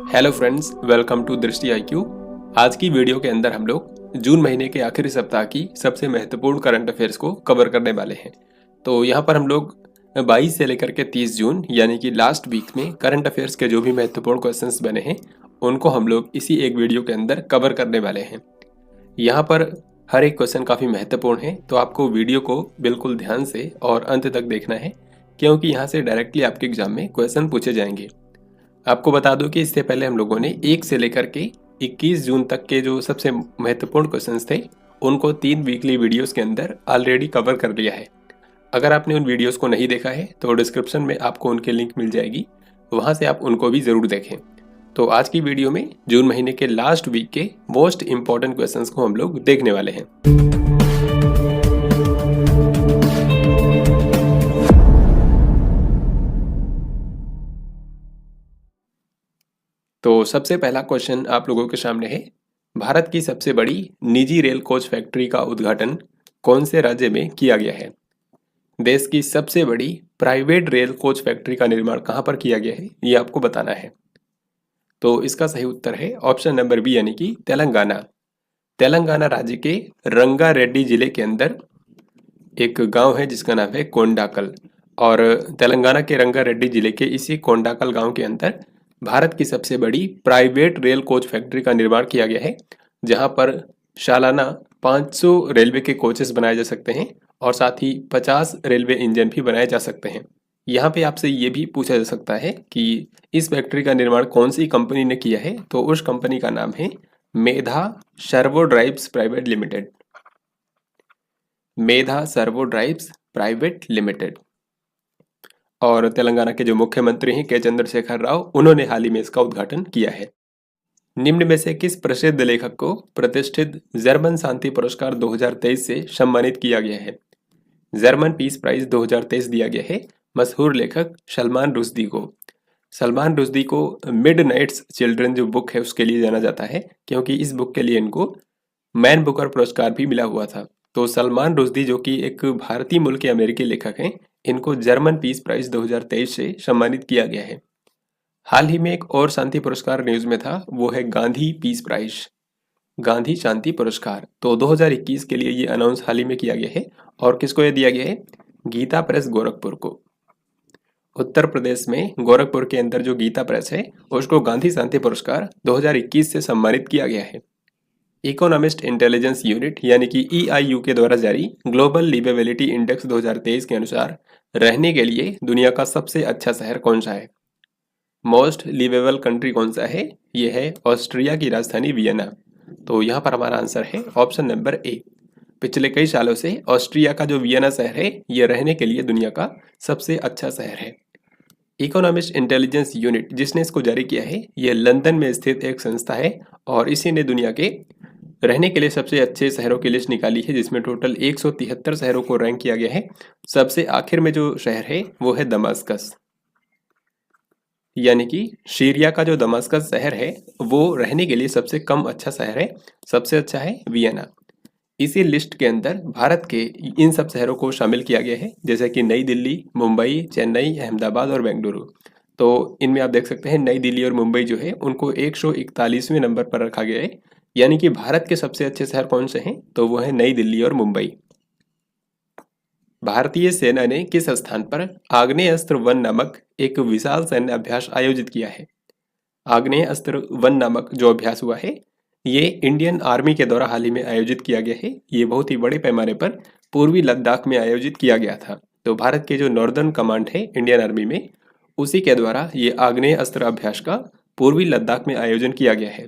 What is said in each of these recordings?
Hello friends, welcome to दृष्टि IQ. आज की वीडियो के अंदर हम लोग जून महीने के आखिरी सप्ताह की सबसे महत्वपूर्ण करंट अफेयर्स को कवर करने वाले हैं। तो यहाँ पर हम लोग 22 से लेकर के 30 जून यानी कि लास्ट वीक में करंट अफेयर्स के जो भी महत्वपूर्ण क्वेश्चंस बने हैं उनको हम लोग इसी एक वीडियो के अंदर कवर करने वाले हैं। यहाँ पर हर एक क्वेश्चन काफ़ी महत्वपूर्ण है, तो आपको वीडियो को बिल्कुल ध्यान से और अंत तक देखना है, क्योंकि यहाँ से डायरेक्टली आपके एग्जाम में क्वेश्चन पूछे जाएंगे। आपको बता दूं कि इससे पहले हम लोगों ने 1 से लेकर के 21 जून तक के जो सबसे महत्वपूर्ण क्वेश्चंस थे उनको 3 वीकली वीडियोस के अंदर ऑलरेडी कवर कर लिया है। अगर आपने उन वीडियोस को नहीं देखा है तो डिस्क्रिप्शन में आपको उनके लिंक मिल जाएगी, वहां से आप उनको भी ज़रूर देखें। तो आज की वीडियो में जून महीने के लास्ट वीक के मोस्ट इंपॉर्टेंट क्वेश्चंस को हम लोग देखने वाले हैं। तो सबसे पहला क्वेश्चन आप लोगों के सामने है, भारत की सबसे बड़ी निजी रेल कोच फैक्ट्री का उद्घाटन कौन से राज्य में किया गया है? देश की सबसे बड़ी प्राइवेट रेल कोच फैक्ट्री का निर्माण कहां पर किया गया है, ये आपको बताना है। तो इसका सही उत्तर है ऑप्शन नंबर बी यानी कि तेलंगाना। तेलंगाना राज्य के रंगारेड्डी जिले के अंदर एक गांव है जिसका नाम है कोंडाकल, और तेलंगाना के रंगारेड्डी जिले के इसी कोंडाकल गांव के अंदर भारत की सबसे बड़ी प्राइवेट रेल कोच फैक्ट्री का निर्माण किया गया है, जहां पर सालाना 500 रेलवे के कोचेस बनाए जा सकते हैं और साथ ही 50 रेलवे इंजन भी बनाए जा सकते हैं। यहाँ पे आपसे ये भी पूछा जा सकता है कि इस फैक्ट्री का निर्माण कौन सी कंपनी ने किया है, तो उस कंपनी का नाम है मेधा सर्वो ड्राइव्स प्राइवेट लिमिटेड। मेधा सर्वो ड्राइव्स प्राइवेट लिमिटेड। और तेलंगाना के जो मुख्यमंत्री हैं के चंद्रशेखर राव, उन्होंने हाल ही में इसका उद्घाटन किया है। निम्न में से किस प्रसिद्ध लेखक को प्रतिष्ठित जर्मन शांति पुरस्कार 2023 से सम्मानित किया गया है? जर्मन पीस प्राइज 2023 दिया गया है मशहूर लेखक सलमान रुश्दी को। सलमान रुश्दी को मिडनाइट्स चिल्ड्रन जो बुक है उसके लिए जाना जाता है, क्योंकि इस बुक के लिए इनको मैन बुकर पुरस्कार भी मिला हुआ था। तो सलमान रुश्दी जो कि एक भारतीय मूल के अमेरिकी लेखक हैं, इनको जर्मन पीस प्राइज 2023 से सम्मानित किया गया है। हाल ही में एक और शांति पुरस्कार न्यूज में था, वो है गांधी पीस प्राइज, गांधी शांति पुरस्कार। तो 2021 के लिए ये अनाउंस हाल ही में किया गया है, और किसको ये दिया गया है? गीता प्रेस गोरखपुर को। उत्तर प्रदेश में गोरखपुर के अंदर जो गीता प्रेस है उसको गांधी शांति पुरस्कार 2021 से सम्मानित किया गया है। इकोनॉमिस्ट इंटेलिजेंस यूनिट यानी कि EIU के द्वारा जारी ग्लोबल लिवेबिलिटी इंडेक्स 2023 के अनुसार रहने के लिए दुनिया का सबसे अच्छा शहर कौन सा है? मोस्ट लिवेबल कंट्री कौन सा है? ये है ऑस्ट्रिया की राजधानी वियना। तो यहाँ पर हमारा आंसर है ऑप्शन नंबर ए। पिछले कई सालों से ऑस्ट्रिया का जो वियना शहर है ये रहने के लिए दुनिया का सबसे अच्छा शहर है। इकोनॉमिस्ट इंटेलिजेंस यूनिट जिसने इसको जारी किया है, ये लंदन में स्थित एक संस्था है, और इसी ने दुनिया के रहने के लिए सबसे अच्छे शहरों की लिस्ट निकाली है, जिसमें टोटल 173 शहरों को रैंक किया गया है। सबसे आखिर में जो शहर है वो है दमास्कस, यानी कि सीरिया का जो दमास्कस शहर है वो रहने के लिए सबसे कम अच्छा शहर है, सबसे अच्छा है वियना। इसी लिस्ट के अंदर भारत के इन सब शहरों को शामिल किया गया है, जैसे कि नई दिल्ली, मुंबई, चेन्नई, अहमदाबाद और बेंगलुरु। तो इनमें आप देख सकते हैं नई दिल्ली और मुंबई जो है उनको 141वें नंबर पर रखा गया है, यानी कि भारत के सबसे अच्छे शहर कौन से हैं, तो वो है नई दिल्ली और मुंबई। भारतीय सेना ने किस स्थान पर आग्नेय अस्त्र वन नामक एक विशाल सैन्य अभ्यास आयोजित किया है? आग्नेय अस्त्र वन नामक जो अभ्यास हुआ है ये इंडियन आर्मी के द्वारा हाल ही में आयोजित किया गया है। ये बहुत ही बड़े पैमाने पर पूर्वी लद्दाख में आयोजित किया गया था। तो भारत के जो नॉर्दर्न कमांड है इंडियन आर्मी में, उसी के द्वारा ये आग्नेय अस्त्र अभ्यास का पूर्वी लद्दाख में आयोजन किया गया है।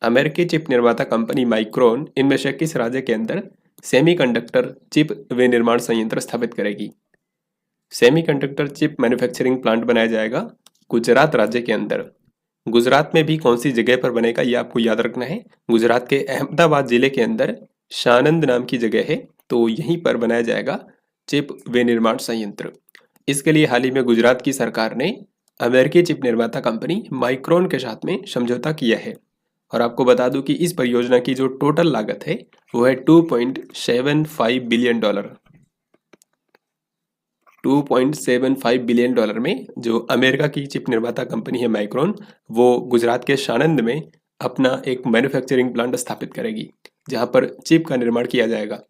अमेरिकी चिप निर्माता कंपनी माइक्रोन इनमें से किस राज्य के अंदर सेमीकंडक्टर चिप विनिर्माण संयंत्र स्थापित करेगी? सेमीकंडक्टर चिप मैन्युफैक्चरिंग प्लांट बनाया जाएगा गुजरात राज्य के अंदर। गुजरात में भी कौन सी जगह पर बनेगा ये आपको याद रखना है। गुजरात के अहमदाबाद जिले के अंदर सानंद नाम की जगह है, तो यहीं पर बनाया जाएगा चिप विनिर्माण संयंत्र। इसके लिए हाल ही में गुजरात की सरकार ने अमेरिकी चिप निर्माता कंपनी माइक्रोन के साथ में समझौता किया है। और आपको बता दूं कि इस परियोजना की जो टोटल लागत है वो है $2.75 बिलियन। $2.75 बिलियन में जो अमेरिका की चिप निर्माता कंपनी है माइक्रोन, वो गुजरात के साणंद में अपना एक मैन्युफैक्चरिंग प्लांट स्थापित करेगी, जहां पर चिप का निर्माण किया जाएगा।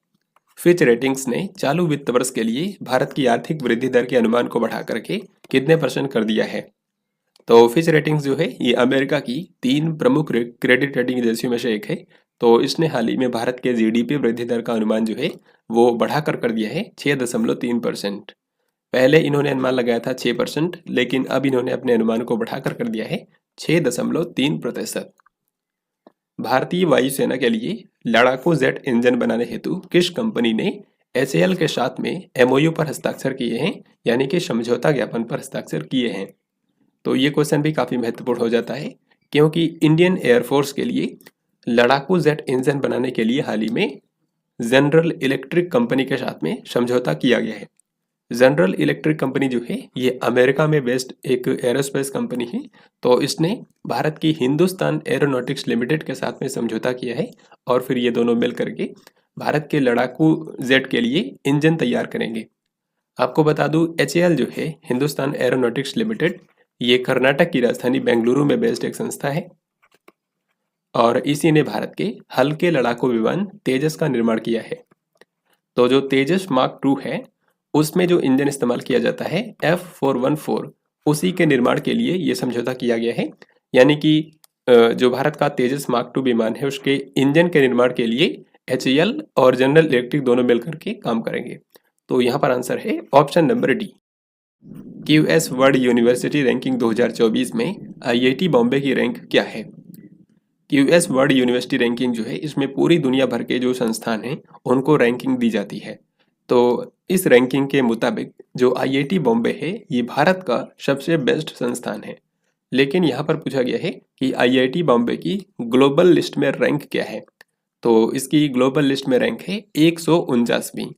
फिच रेटिंग्स ने चालू वित्त वर्ष के लिए भारत की आर्थिक वृद्धि दर के अनुमान को बढ़ा करके कितने % कर दिया है? तो फिच रेटिंग्स जो है ये अमेरिका की 3 प्रमुख क्रेडिट रेटिंग एजेंसियों में से एक है। तो इसने हाल ही में भारत के जीडीपी वृद्धि दर का अनुमान जो है वो बढ़ाकर कर दिया है 6.3%। पहले इन्होंने अनुमान लगाया था 6%, लेकिन अब इन्होंने अपने अनुमान को बढ़ाकर कर दिया है 6.3%। भारतीय वायुसेना के लिए लड़ाकू जेट इंजन बनाने हेतु किस कंपनी ने एचएएल के साथ में एमओयू पर हस्ताक्षर किए हैं, यानी कि समझौता ज्ञापन पर हस्ताक्षर किए हैं? तो ये क्वेश्चन भी काफ़ी महत्वपूर्ण हो जाता है, क्योंकि इंडियन एयरफोर्स के लिए लड़ाकू जेट इंजन बनाने के लिए हाल ही में जनरल इलेक्ट्रिक कंपनी के साथ में समझौता किया गया है। जनरल इलेक्ट्रिक कंपनी जो है ये अमेरिका में बेस्ड एक एरोस्पेस कंपनी है। तो इसने भारत की हिंदुस्तान एरोनॉटिक्स लिमिटेड के साथ में समझौता किया है, और फिर ये दोनों मिल करके भारत के लड़ाकू जेट के लिए इंजन तैयार करेंगे। आपको बता दूं, एचएएल जो है हिंदुस्तान एरोनॉटिक्स लिमिटेड, ये कर्नाटक की राजधानी बेंगलुरु में बेस्ड एक संस्था है, और इसी ने भारत के हल्के लड़ाकू विमान तेजस का निर्माण किया है। तो जो तेजस मार्क 2 है उसमें जो इंजन इस्तेमाल किया जाता है F414, उसी के निर्माण के लिए ये समझौता किया गया है। यानी कि जो भारत का तेजस मार्क 2 विमान है उसके इंजन के निर्माण के लिए एचएएल और जनरल इलेक्ट्रिक दोनों मिलकर के काम करेंगे। तो यहाँ पर आंसर है option number D. QS world university ranking 2024 में आईआईटी बॉम्बे की रैंक क्या है? क्यूएस वर्ल्ड यूनिवर्सिटी रैंकिंग जो है इसमें पूरी दुनिया भर के जो संस्थान हैं उनको रैंकिंग दी जाती है। तो इस रैंकिंग के मुताबिक जो आईआईटी बॉम्बे है ये भारत का सबसे बेस्ट संस्थान है। लेकिन यहाँ पर पूछा गया है कि आईआईटी बॉम्बे की ग्लोबल लिस्ट में रैंक क्या है? तो इसकी ग्लोबल लिस्ट में रैंक है 149वीं,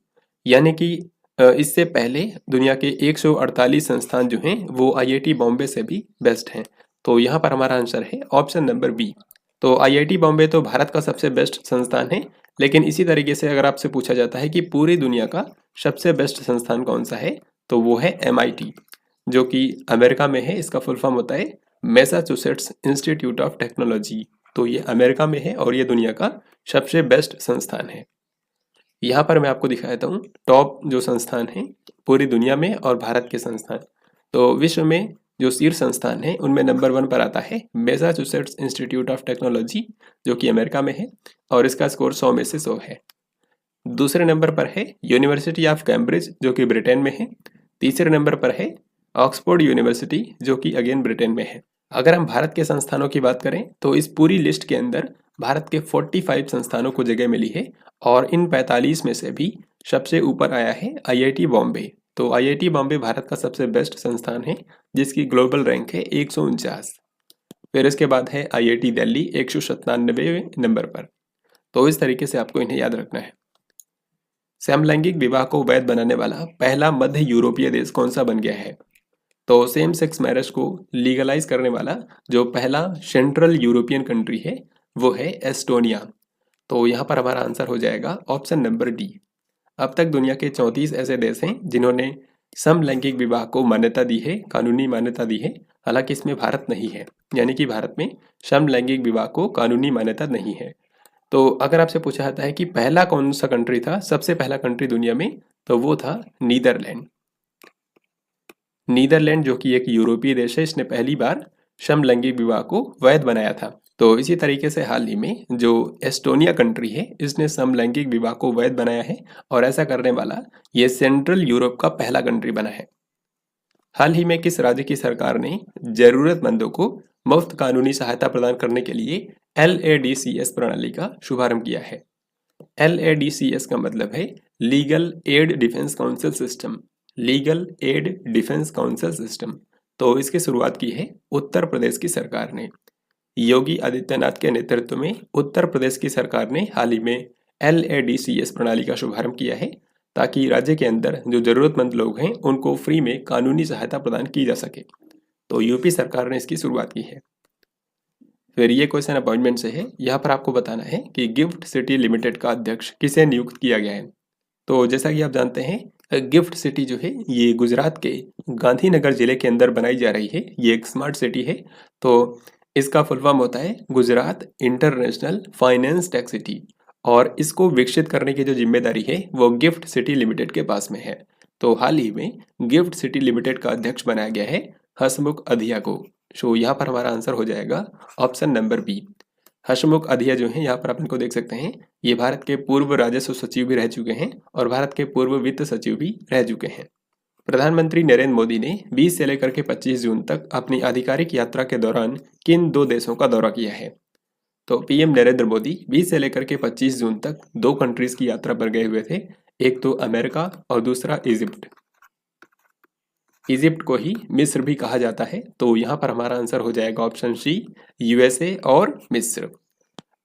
यानी कि इससे पहले दुनिया के 148 संस्थान जो हैं वो आईआईटी बॉम्बे से भी बेस्ट हैं। तो यहाँ पर हमारा आंसर है ऑप्शन नंबर बी। तो आईआईटी बॉम्बे तो भारत का सबसे बेस्ट संस्थान है, लेकिन इसी तरीके से अगर आपसे पूछा जाता है कि पूरी दुनिया का सबसे बेस्ट संस्थान कौन सा है, तो वो है एमआईटी, जो कि अमेरिका में है। इसका फुल फॉर्म होता है मैसाचुसेट्स इंस्टीट्यूट ऑफ टेक्नोलॉजी। तो ये अमेरिका में है और ये दुनिया का सबसे बेस्ट संस्थान है। यहाँ पर मैं आपको दिखाता हूँ टॉप जो संस्थान हैं पूरी दुनिया में और भारत के संस्थान। तो विश्व में जो शीर्ष संस्थान है उनमें नंबर 1 पर आता है मैसाचुसेट्स इंस्टीट्यूट ऑफ टेक्नोलॉजी, जो कि अमेरिका में है, और इसका स्कोर 100 में से 100 है। दूसरे नंबर पर है यूनिवर्सिटी ऑफ कैम्ब्रिज, जो कि ब्रिटेन में है। तीसरे नंबर पर है ऑक्सफोर्ड यूनिवर्सिटी, जो कि अगेन ब्रिटेन में है। अगर हम भारत के संस्थानों की बात करें तो इस पूरी लिस्ट के अंदर भारत के 45 संस्थानों को जगह मिली है, और इन 45 में से भी सबसे ऊपर आया है आईआईटी बॉम्बे। तो आईआईटी बॉम्बे भारत का सबसे बेस्ट संस्थान है, जिसकी ग्लोबल रैंक है 149। फिर इसके बाद है आईआईटी दिल्ली 197वें नंबर पर। तो इस तरीके से आपको इन्हें याद रखना है। समलैंगिक विवाह को वैध बनाने वाला पहला मध्य यूरोपीय देश कौन सा बन गया है? तो सेम सेक्स मैरिज को लीगलाइज करने वाला जो पहला सेंट्रल यूरोपियन कंट्री है वो है एस्टोनिया। तो यहाँ पर हमारा आंसर हो जाएगा ऑप्शन नंबर डी। अब तक दुनिया के 34 ऐसे देश हैं जिन्होंने समलैंगिक विवाह को मान्यता दी है, कानूनी मान्यता दी है। हालांकि इसमें भारत नहीं है, यानी कि भारत में समलैंगिक विवाह को कानूनी मान्यता नहीं है। तो अगर आपसे पूछा जाता है कि पहला कौन सा कंट्री था, सबसे पहला कंट्री दुनिया में, तो वो था नीदरलैंड। नीदरलैंड जो कि एक यूरोपीय देश है, इसने पहली बार समलैंगिक विवाह को वैध बनाया था। तो इसी तरीके से हाल ही में जो एस्टोनिया कंट्री है इसने समलैंगिक विवाह को वैध बनाया है, और ऐसा करने वाला ये सेंट्रल यूरोप का पहला कंट्री बना है। हाल ही में किस राज्य की सरकार ने जरूरतमंदों को मुफ्त कानूनी सहायता प्रदान करने के लिए LADCS प्रणाली का शुभारंभ किया है? LADCS का मतलब है legal aid defence council system. Legal aid defence council system. तो इसकी शुरुआत की है उत्तर प्रदेश की सरकार ने। योगी आदित्यनाथ के नेतृत्व में उत्तर प्रदेश की सरकार ने हाल ही में LADCS प्रणाली का शुभारंभ किया है, ताकि राज्य के अंदर जो जरूरतमंद लोग हैं उनको फ्री में कानूनी सहायता प्रदान की जा सके। तो यूपी सरकार ने इसकी शुरुआत की है। फिर ये क्वेश्चन अपॉइंटमेंट से है। यहाँ पर आपको बताना है कि गिफ्ट सिटी लिमिटेड का अध्यक्ष किसे नियुक्त किया गया है? तो जैसा कि आप जानते हैं गिफ्ट सिटी जो है ये गुजरात के गांधीनगर जिले के अंदर बनाई जा रही है। ये एक स्मार्ट सिटी है। तो इसका फुल फॉर्म होता है Gujarat international finance tech city, और इसको विकसित करने की जो जिम्मेदारी है वो गिफ्ट सिटी लिमिटेड के पास में है। तो हाल ही में गिफ्ट सिटी लिमिटेड का अध्यक्ष बनाया गया है हसमुख अधिया को। सो यहाँ पर हमारा आंसर हो जाएगा ऑप्शन नंबर बी। हसमुख अधिया जो है यहाँ पर अपन को देख सकते हैं, ये भारत के पूर्व राजस्व सचिव भी रह चुके हैं और भारत के पूर्व वित्त सचिव भी रह चुके हैं। प्रधानमंत्री नरेंद्र मोदी ने 20 से लेकर के 25 जून तक अपनी आधिकारिक यात्रा के दौरान किन 2 देशों का दौरा किया है? तो पीएम नरेंद्र मोदी 20 से लेकर के 25 जून तक 2 कंट्रीज की यात्रा पर गए हुए थे। एक तो अमेरिका और दूसरा इजिप्ट। इजिप्ट को ही मिस्र भी कहा जाता है। तो यहाँ पर हमारा आंसर हो जाएगा ऑप्शन सी, यूएसए और मिस्र।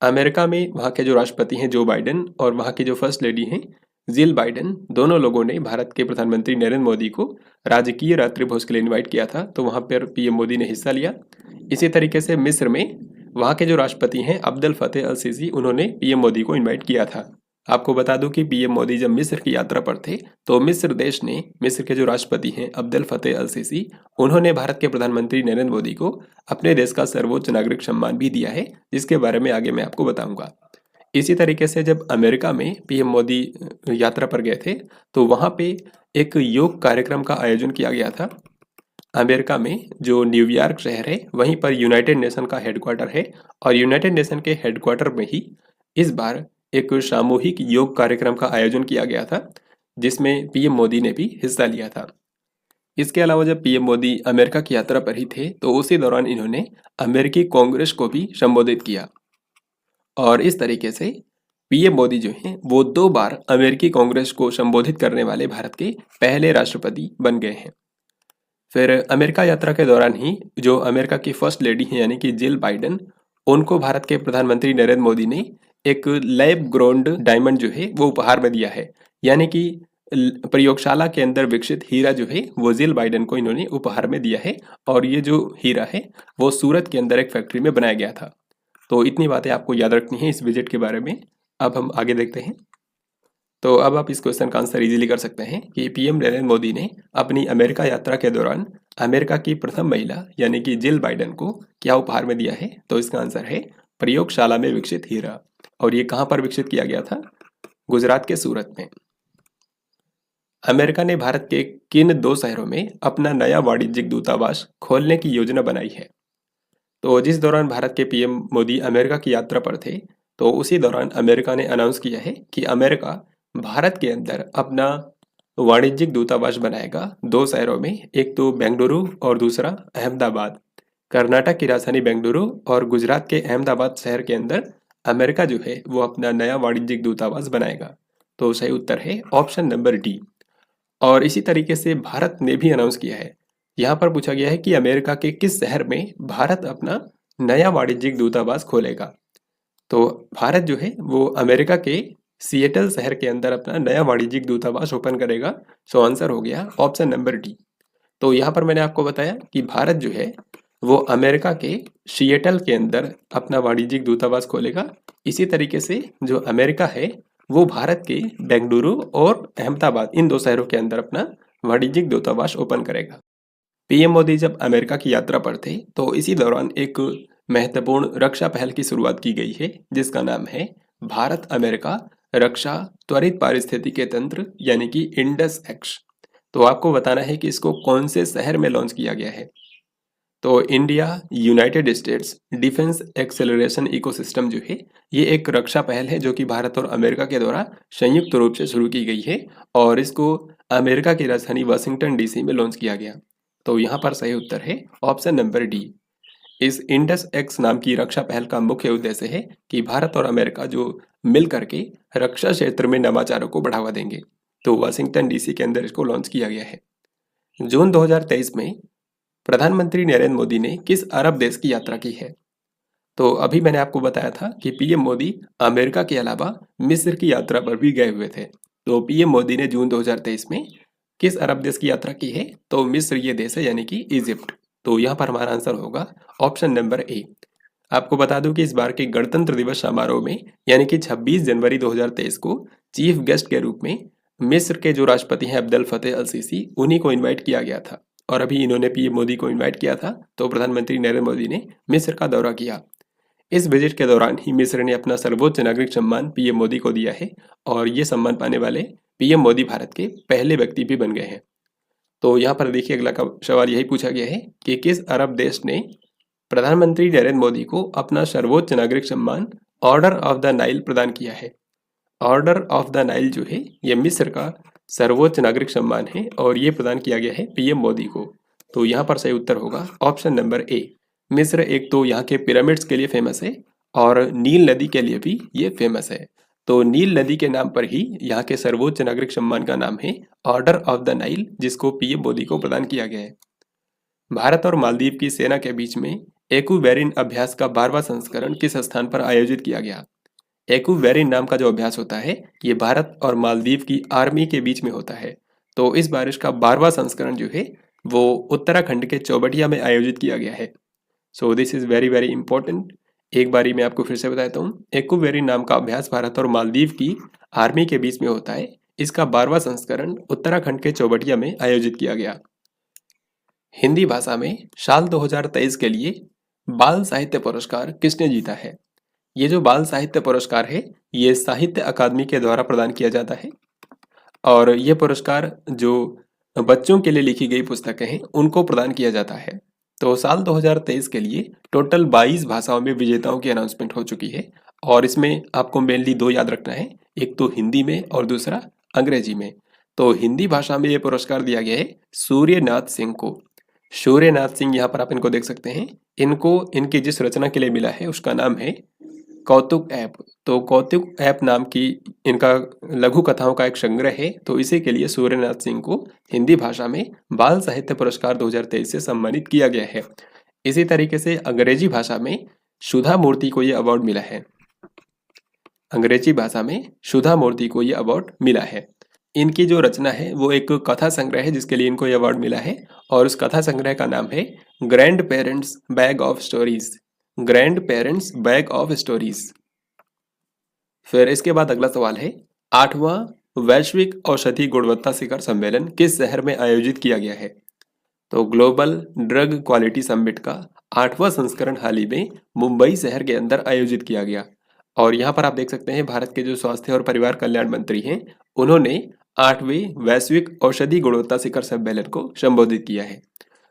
अमेरिका में वहाँ के जो राष्ट्रपति हैं जो बाइडेन और वहाँ की जो फर्स्ट लेडी हैं जिल बाइडेन, दोनों लोगों ने भारत के प्रधानमंत्री नरेंद्र मोदी को राजकीय रात्रि भोज के लिए इनवाइट किया था। तो वहाँ पर पीएम मोदी ने हिस्सा लिया। इसी तरीके से मिस्र में वहाँ के जो राष्ट्रपति हैं अब्दुल फतेह अल सीसी, उन्होंने पीएम मोदी को इनवाइट किया था। आपको बता दूं कि पीएम मोदी जब मिस्र की यात्रा पर थे तो मिस्र देश ने, मिस्र के जो राष्ट्रपति हैं अब्दुल फतेह अल सीसी, उन्होंने भारत के प्रधानमंत्री नरेंद्र मोदी को अपने देश का सर्वोच्च नागरिक सम्मान भी दिया है, जिसके बारे में आगे मैं आपको बताऊंगा। इसी तरीके से जब अमेरिका में पीएम मोदी यात्रा पर गए थे तो वहाँ पे एक योग कार्यक्रम का आयोजन किया गया था। अमेरिका में जो न्यूयॉर्क शहर है वहीं पर यूनाइटेड नेशन का हेडक्वार्टर है, और यूनाइटेड नेशन के हेडक्वार्टर में ही इस बार एक सामूहिक योग कार्यक्रम का आयोजन किया गया था, जिसमें पीएम मोदी ने भी हिस्सा लिया था। इसके अलावा जब पीएम मोदी अमेरिका की यात्रा पर ही थे तो उसी दौरान इन्होंने अमेरिकी कांग्रेस को भी संबोधित किया, और इस तरीके से पीएम मोदी जो हैं वो 2 बार अमेरिकी कांग्रेस को संबोधित करने वाले भारत के पहले राष्ट्रपति बन गए हैं। फिर अमेरिका यात्रा के दौरान ही जो अमेरिका की फर्स्ट लेडी हैं यानी कि जिल बाइडेन, उनको भारत के प्रधानमंत्री नरेंद्र मोदी ने एक लैब ग्रोन्ड डायमंड जो है वो उपहार में दिया है। यानी कि प्रयोगशाला के अंदर विकसित हीरा जो है वो जिल बाइडेन को इन्होंने उपहार में दिया है, और ये जो हीरा है वो सूरत के अंदर एक फैक्ट्री में बनाया गया था। तो इतनी बातें आपको याद रखनी है इस विजिट के बारे में। अब हम आगे देखते हैं। तो अब आप इस क्वेश्चन का आंसर इजीली कर सकते हैं कि पीएम नरेंद्र मोदी ने अपनी अमेरिका यात्रा के दौरान अमेरिका की प्रथम महिला यानी कि जिल बाइडेन को क्या उपहार में दिया है? तो इसका आंसर है प्रयोगशाला में विकसित हीरा। और ये कहाँ पर विकसित किया गया था? गुजरात के सूरत में। अमेरिका ने भारत के किन 2 शहरों में अपना नया वाणिज्यिक दूतावास खोलने की योजना बनाई है? तो जिस दौरान भारत के पीएम मोदी अमेरिका की यात्रा पर थे तो उसी दौरान अमेरिका ने अनाउंस किया है कि अमेरिका भारत के अंदर अपना वाणिज्यिक दूतावास बनाएगा 2 शहरों में, एक तो बेंगलुरु और दूसरा अहमदाबाद। कर्नाटक की राजधानी बेंगलुरु और गुजरात के अहमदाबाद शहर के अंदर अमेरिका जो है वो अपना नया वाणिज्यिक दूतावास बनाएगा। तो सही उत्तर है ऑप्शन नंबर डी। और इसी तरीके से भारत ने भी अनाउंस किया है। यहाँ पर पूछा गया है कि अमेरिका के किस शहर में भारत अपना नया वाणिज्यिक दूतावास खोलेगा? तो भारत जो है वो अमेरिका के सिएटल शहर के अंदर अपना नया वाणिज्यिक दूतावास ओपन करेगा। सो आंसर हो गया ऑप्शन नंबर डी। तो यहाँ पर मैंने आपको बताया कि भारत जो है वो अमेरिका के सिएटल के अंदर अपना वाणिज्यिक दूतावास खोलेगा। इसी तरीके से जो अमेरिका है वो भारत के बेंगलुरु और अहमदाबाद इन 2 शहरों के अंदर अपना वाणिज्यिक दूतावास ओपन करेगा। पीएम मोदी जब अमेरिका की यात्रा पर थे तो इसी दौरान एक महत्वपूर्ण रक्षा पहल की शुरुआत की गई है, जिसका नाम है भारत अमेरिका रक्षा त्वरित पारिस्थितिकी तंत्र यानी कि इंडस एक्स। तो आपको बताना है कि इसको कौन से शहर में लॉन्च किया गया है। तो India United states defence acceleration ecosystem जो है ये एक रक्षा पहल है जो कि भारत और अमेरिका के द्वारा संयुक्त रूप से शुरू की गई है, और इसको अमेरिका की राजधानी वाशिंगटन डीसी में लॉन्च किया गया। तो यहाँ पर सही उत्तर है ऑप्शन नंबर डी। इस इंडस एक्स नाम की रक्षा पहल का मुख्य उद्देश्य है कि भारत और अमेरिका जो मिल करके रक्षा क्षेत्र में नवाचारों को बढ़ावा देंगे। तो वाशिंगटन डीसी के अंदर इसको लॉन्च किया गया है। जून 2023 में प्रधानमंत्री नरेंद्र मोदी ने किस अरब देश की यात्रा की है? तो अभी मैंने आपको बताया था कि पीएम मोदी अमेरिका के अलावा मिस्र की यात्रा पर भी गए हुए थे। तो पीएम मोदी ने जून 2023 में किस अरब देश की यात्रा की है? तो मिस्र ये देश है यानी कि इजिप्ट। तो यहाँ पर हमारा आंसर होगा ऑप्शन नंबर ए। आपको बता दूं कि इस बार के गणतंत्र दिवस समारोह में यानी कि 26 जनवरी 2023 को चीफ गेस्ट के रूप में मिस्र के जो राष्ट्रपति हैं अब्देल फतेह अल सीसी, उन्हीं को इनवाइट किया गया था। और अभी इन्होंने पीएम मोदी को इनवाइट किया था, तो प्रधानमंत्री नरेंद्र मोदी ने मिस्र का दौरा किया। इस विजिट के दौरान ही मिस्र ने अपना सर्वोच्च नागरिक सम्मान पीएम मोदी को दिया है, और ये सम्मान पाने वाले पीएम मोदी भारत के पहले व्यक्ति भी बन गए हैं। तो यहाँ पर देखिए, अगला का सवाल यही पूछा गया है कि किस अरब देश ने प्रधानमंत्री नरेंद्र मोदी को अपना सर्वोच्च नागरिक सम्मान ऑर्डर ऑफ द नाइल प्रदान किया है। ऑर्डर ऑफ द नाइल जो है ये मिस्र का सर्वोच्च नागरिक सम्मान है, और ये प्रदान किया गया है पीएम मोदी को। तो यहाँ पर सही उत्तर होगा ऑप्शन नंबर ए। मिस्र एक तो यहाँ के पिरामिड्स के लिए फेमस है, और नील नदी के लिए भी ये फेमस है। तो नील नदी के नाम पर ही यहाँ के सर्वोच्च नागरिक सम्मान का नाम है ऑर्डर ऑफ द नाइल, जिसको पीएम मोदी को प्रदान किया गया है। भारत और मालदीव की सेना के बीच में एक्यूवेरिन अभ्यास का 12वां संस्करण किस स्थान पर आयोजित किया गया? एक्यूवेरिन नाम का जो अभ्यास होता है ये भारत और मालदीव की आर्मी के बीच में होता है। तो इस बार इसका 12वां संस्करण जो है वो उत्तराखंड के चौबटिया में आयोजित किया गया है। So this is very very important. एक बारी मैं आपको फिर से बताता हूँ, एक्यूवेरिन नाम का अभ्यास भारत और मालदीव की आर्मी के बीच में होता है। इसका 12वां संस्करण उत्तराखंड के चौबटिया में आयोजित किया गया। हिंदी भाषा में साल 2023 के लिए बाल साहित्य पुरस्कार किसने जीता है? ये जो बाल साहित्य पुरस्कार है ये साहित्य अकादमी के द्वारा प्रदान किया जाता है, और ये पुरस्कार जो बच्चों के लिए लिखी गई पुस्तकें हैं उनको प्रदान किया जाता है। तो साल 2023 के लिए टोटल 22 भाषाओं में विजेताओं की अनाउंसमेंट हो चुकी है, और इसमें आपको मेनली 2 याद रखना है, एक तो हिंदी में और दूसरा अंग्रेजी में। तो हिंदी भाषा में ये पुरस्कार दिया गया है सूर्यनाथ सिंह को। सूर्यनाथ सिंह, यहाँ पर आप इनको देख सकते हैं। इनको इनकी जिस रचना के लिए मिला है उसका नाम है कौतुक ऐप। तो कौतुक ऐप नाम की इनका लघु कथाओं का एक संग्रह है, तो इसी के लिए सूर्यनाथ सिंह को हिंदी भाषा में बाल साहित्य पुरस्कार 2023 से सम्मानित किया गया है। इसी तरीके से अंग्रेजी भाषा में सुधा मूर्ति को यह अवार्ड मिला है। अंग्रेजी भाषा में सुधा मूर्ति को यह अवार्ड मिला है। इनकी जो रचना है वो एक कथा संग्रह है जिसके लिए इनको ये अवार्ड मिला है, और उस कथा संग्रह का नाम है grand parents bag of stories. Grand parents bag of stories. फिर इसके बाद अगला सवाल है, 8वां वैश्विक औषधि गुणवत्ता शिखर सम्मेलन किस शहर में आयोजित किया गया है? तो ग्लोबल ड्रग क्वालिटी समिट का 8वां संस्करण हाल ही में मुंबई शहर के अंदर आयोजित किया गया। और यहाँ पर आप देख सकते हैं भारत के जो स्वास्थ्य और परिवार कल्याण मंत्री हैं उन्होंने 8वें वैश्विक औषधि गुणवत्ता शिखर सम्मेलन को संबोधित किया है।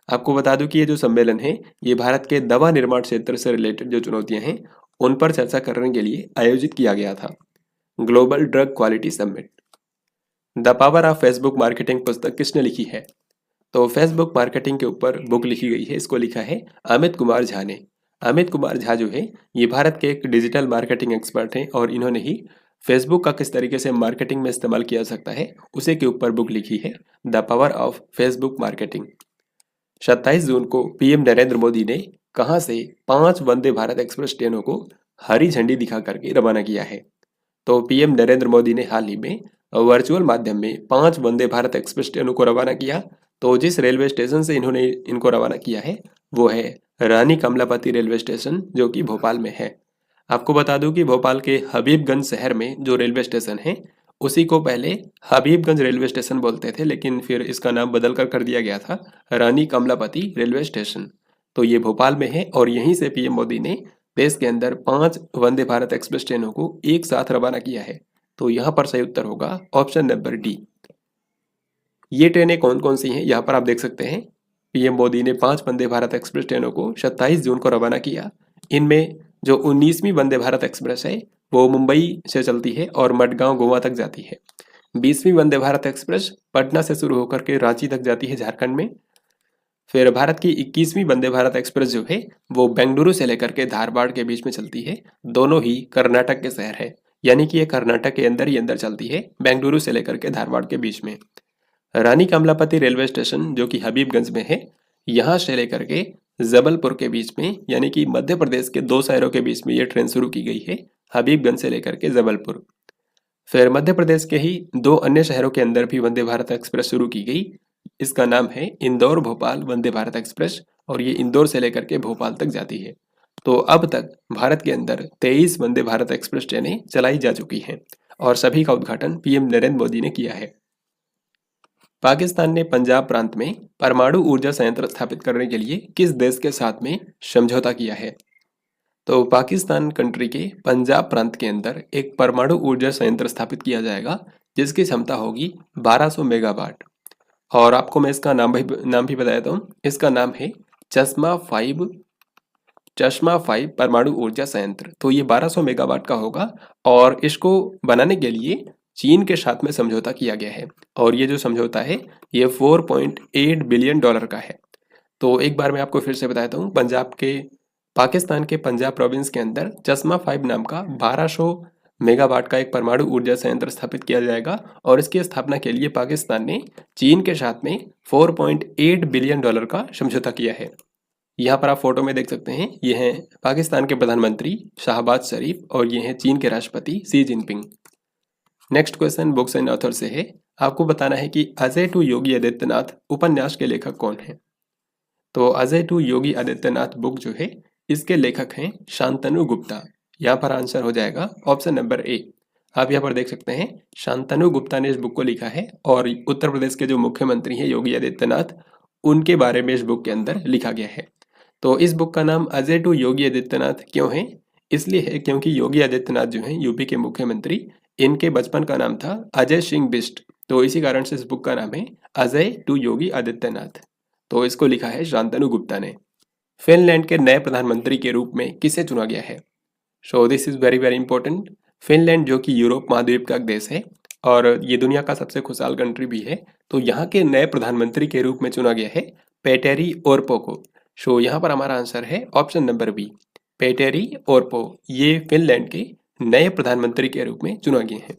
आपको बता दूं कि ये जो सम्मेलन है ये भारत के दवा निर्माण क्षेत्र से रिलेटेड जो चुनौतियां हैं उन पर चर्चा करने के लिए आयोजित किया गया था। Global drug quality summit. The power of Facebook marketing पुस्तक किसने लिखी है? तो फेसबुक मार्केटिंग के ऊपर बुक लिखी गई है, इसको लिखा है अमित कुमार झा ने। अमित कुमार झा जो है ये भारत के एक डिजिटल मार्केटिंग एक्सपर्ट हैं, और इन्होंने ही फेसबुक का किस तरीके से मार्केटिंग में इस्तेमाल किया जा सकता है उसी के ऊपर बुक लिखी है, the power of Facebook marketing. 27 जून को पीएम नरेंद्र मोदी ने कहां से 5 वंदे भारत एक्सप्रेस ट्रेनों को हरी झंडी दिखा करके रवाना किया है? तो पीएम नरेंद्र मोदी ने हाल ही में वर्चुअल माध्यम में 5 वंदे भारत एक्सप्रेस ट्रेनों को रवाना किया। तो जिस रेलवे स्टेशन से इन्होंने इनको रवाना किया है वो है रानी कमलापति रेलवे स्टेशन, जो कि भोपाल में है। आपको बता दूं कि भोपाल के हबीबगंज शहर में जो रेलवे स्टेशन है उसी को पहले हबीबगंज रेलवे स्टेशन बोलते थे, लेकिन फिर इसका नाम बदल कर दिया गया था रानी कमलापति रेलवे स्टेशन। तो ये भोपाल में है, और यहीं से पीएम मोदी ने देश के अंदर 5 वंदे भारत एक्सप्रेस ट्रेनों को एक साथ रवाना किया है। तो यहाँ पर सही उत्तर होगा ऑप्शन नंबर डी। ये ट्रेनें कौन कौन सी हैं यहाँ पर आप देख सकते हैं। पीएम मोदी ने 5 वंदे भारत एक्सप्रेस ट्रेनों को 27 जून को रवाना किया। इनमें जो 19वीं वंदे भारत एक्सप्रेस है वो मुंबई से चलती है और मडगांव गोवा तक जाती है। 20वीं वंदे भारत एक्सप्रेस पटना से शुरू होकर के रांची तक जाती है झारखंड में। फिर भारत की 21वीं वंदे भारत एक्सप्रेस जो है वो बेंगलुरु से लेकर के धारवाड़ के बीच में चलती है। दोनों ही कर्नाटक के शहर है, यानी कि ये कर्नाटक के अंदर ही अंदर चलती है, बेंगलुरु से लेकर के धारवाड़ के बीच में। रानी कमलापति रेलवे स्टेशन जो कि हबीबगंज में है, यहाँ से लेकर के जबलपुर के बीच में, यानी कि मध्य प्रदेश के 2 शहरों के बीच में ये ट्रेन शुरू की गई है, हबीबगंज से लेकर के जबलपुर। फिर मध्य प्रदेश के ही 2 अन्य शहरों के अंदर भी वंदे भारत एक्सप्रेस शुरू की गई। इसका नाम है इंदौर भोपाल वंदे भारत एक्सप्रेस, और ये इंदौर से लेकर के भोपाल तक जाती है। तो अब तक भारत के अंदर 23 वंदे भारत एक्सप्रेस ट्रेनें चलाई जा चुकी हैं, और सभी का उद्घाटन पीएम नरेंद्र मोदी ने किया है। पाकिस्तान ने पंजाब प्रांत में परमाणु ऊर्जा संयंत्र स्थापित करने के लिए किस देश के साथ में समझौता किया है? तो पाकिस्तान कंट्री के पंजाब प्रांत के अंदर एक परमाणु ऊर्जा संयंत्र स्थापित किया जाएगा जिसकी क्षमता होगी 1200 मेगावाट। और आपको मैं इसका नाम भी बता देता हूँ। इसका नाम है चश्मा 5 परमाणु ऊर्जा संयंत्र। तो ये 1200 मेगावाट का होगा और इसको बनाने के लिए चीन के साथ में समझौता किया गया है। और ये जो समझौता है ये 4.8 बिलियन डॉलर का है। तो एक बार मैं आपको फिर से बताता हूँ। पाकिस्तान के पंजाब प्रोविंस के अंदर चश्मा 5 नाम का 1200 मेगावाट का एक परमाणु ऊर्जा संयंत्र स्थापित किया जाएगा और इसकी स्थापना के लिए पाकिस्तान ने चीन के साथ में 4.8 बिलियन डॉलर का समझौता किया है। यहाँ पर आप फोटो में देख सकते हैं, ये हैं पाकिस्तान के प्रधानमंत्री शहबाज शरीफ और ये हैं चीन के राष्ट्रपति Xi Jinping. Next question books and author से है। आपको बताना है कि अजय टू योगी आदित्यनाथ उपन्यास के लेखक कौन है? तो अजय टू योगी आदित्यनाथ बुक जो है इसके लेखक हैं शांतनु गुप्ता। यहाँ पर आंसर हो जाएगा ऑप्शन नंबर ए। आप यहाँ पर देख सकते हैं शांतनु गुप्ता ने इस बुक को लिखा है और उत्तर प्रदेश के जो मुख्यमंत्री हैं योगी आदित्यनाथ, उनके बारे में इस बुक के अंदर लिखा गया है। तो इस बुक का नाम अजय टू योगी आदित्यनाथ क्यों है? इसलिए है क्योंकि योगी आदित्यनाथ जो हैं यूपी के मुख्यमंत्री, इनके बचपन का नाम था अजय सिंह बिष्ट। तो इसी कारण से इस बुक का नाम है अजय टू योगी आदित्यनाथ। तो इसको लिखा है शांतनु गुप्ता ने। फिनलैंड के नए प्रधानमंत्री के रूप में किसे चुना गया है? So this is very very important. Finland जो कि यूरोप महाद्वीप का एक देश है और ये दुनिया का सबसे खुशहाल कंट्री भी है। तो यहाँ के नए प्रधानमंत्री के रूप में चुना गया है पेटेरी ओरपो को। सो यहाँ पर हमारा आंसर है ऑप्शन नंबर बी, पेटेरी ओरपो। ये फिनलैंड के नए प्रधानमंत्री के रूप में चुना गए हैं।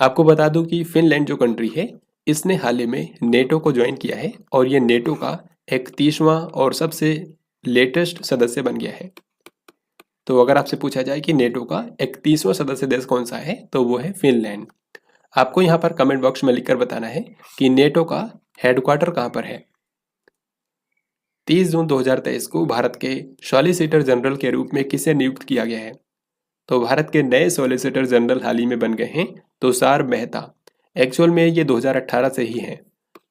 आपको बता दूं कि फिनलैंड जो कंट्री है इसने हाल ही में नेटो को ज्वाइन किया है और ये नेटो का 31वां और सबसे लेटेस्ट सदस्य बन गया है। तो अगर आपसे पूछा जाए कि नेटो का 31वां सदस्य देश कौन सा है तो वो है फिनलैंड। आपको यहाँ पर कमेंट बॉक्स में लिखकर बताना है कि नेटो का हेडक्वार्टर कहाँ पर है। 30 जून 2023 को भारत के सॉलिसिटर जनरल के रूप में किसे नियुक्त किया गया है? तो भारत के नए सॉलिसिटर जनरल हाल ही में बन गए हैं तुषार मेहता। एक्चुअल में ये 2018 से ही है।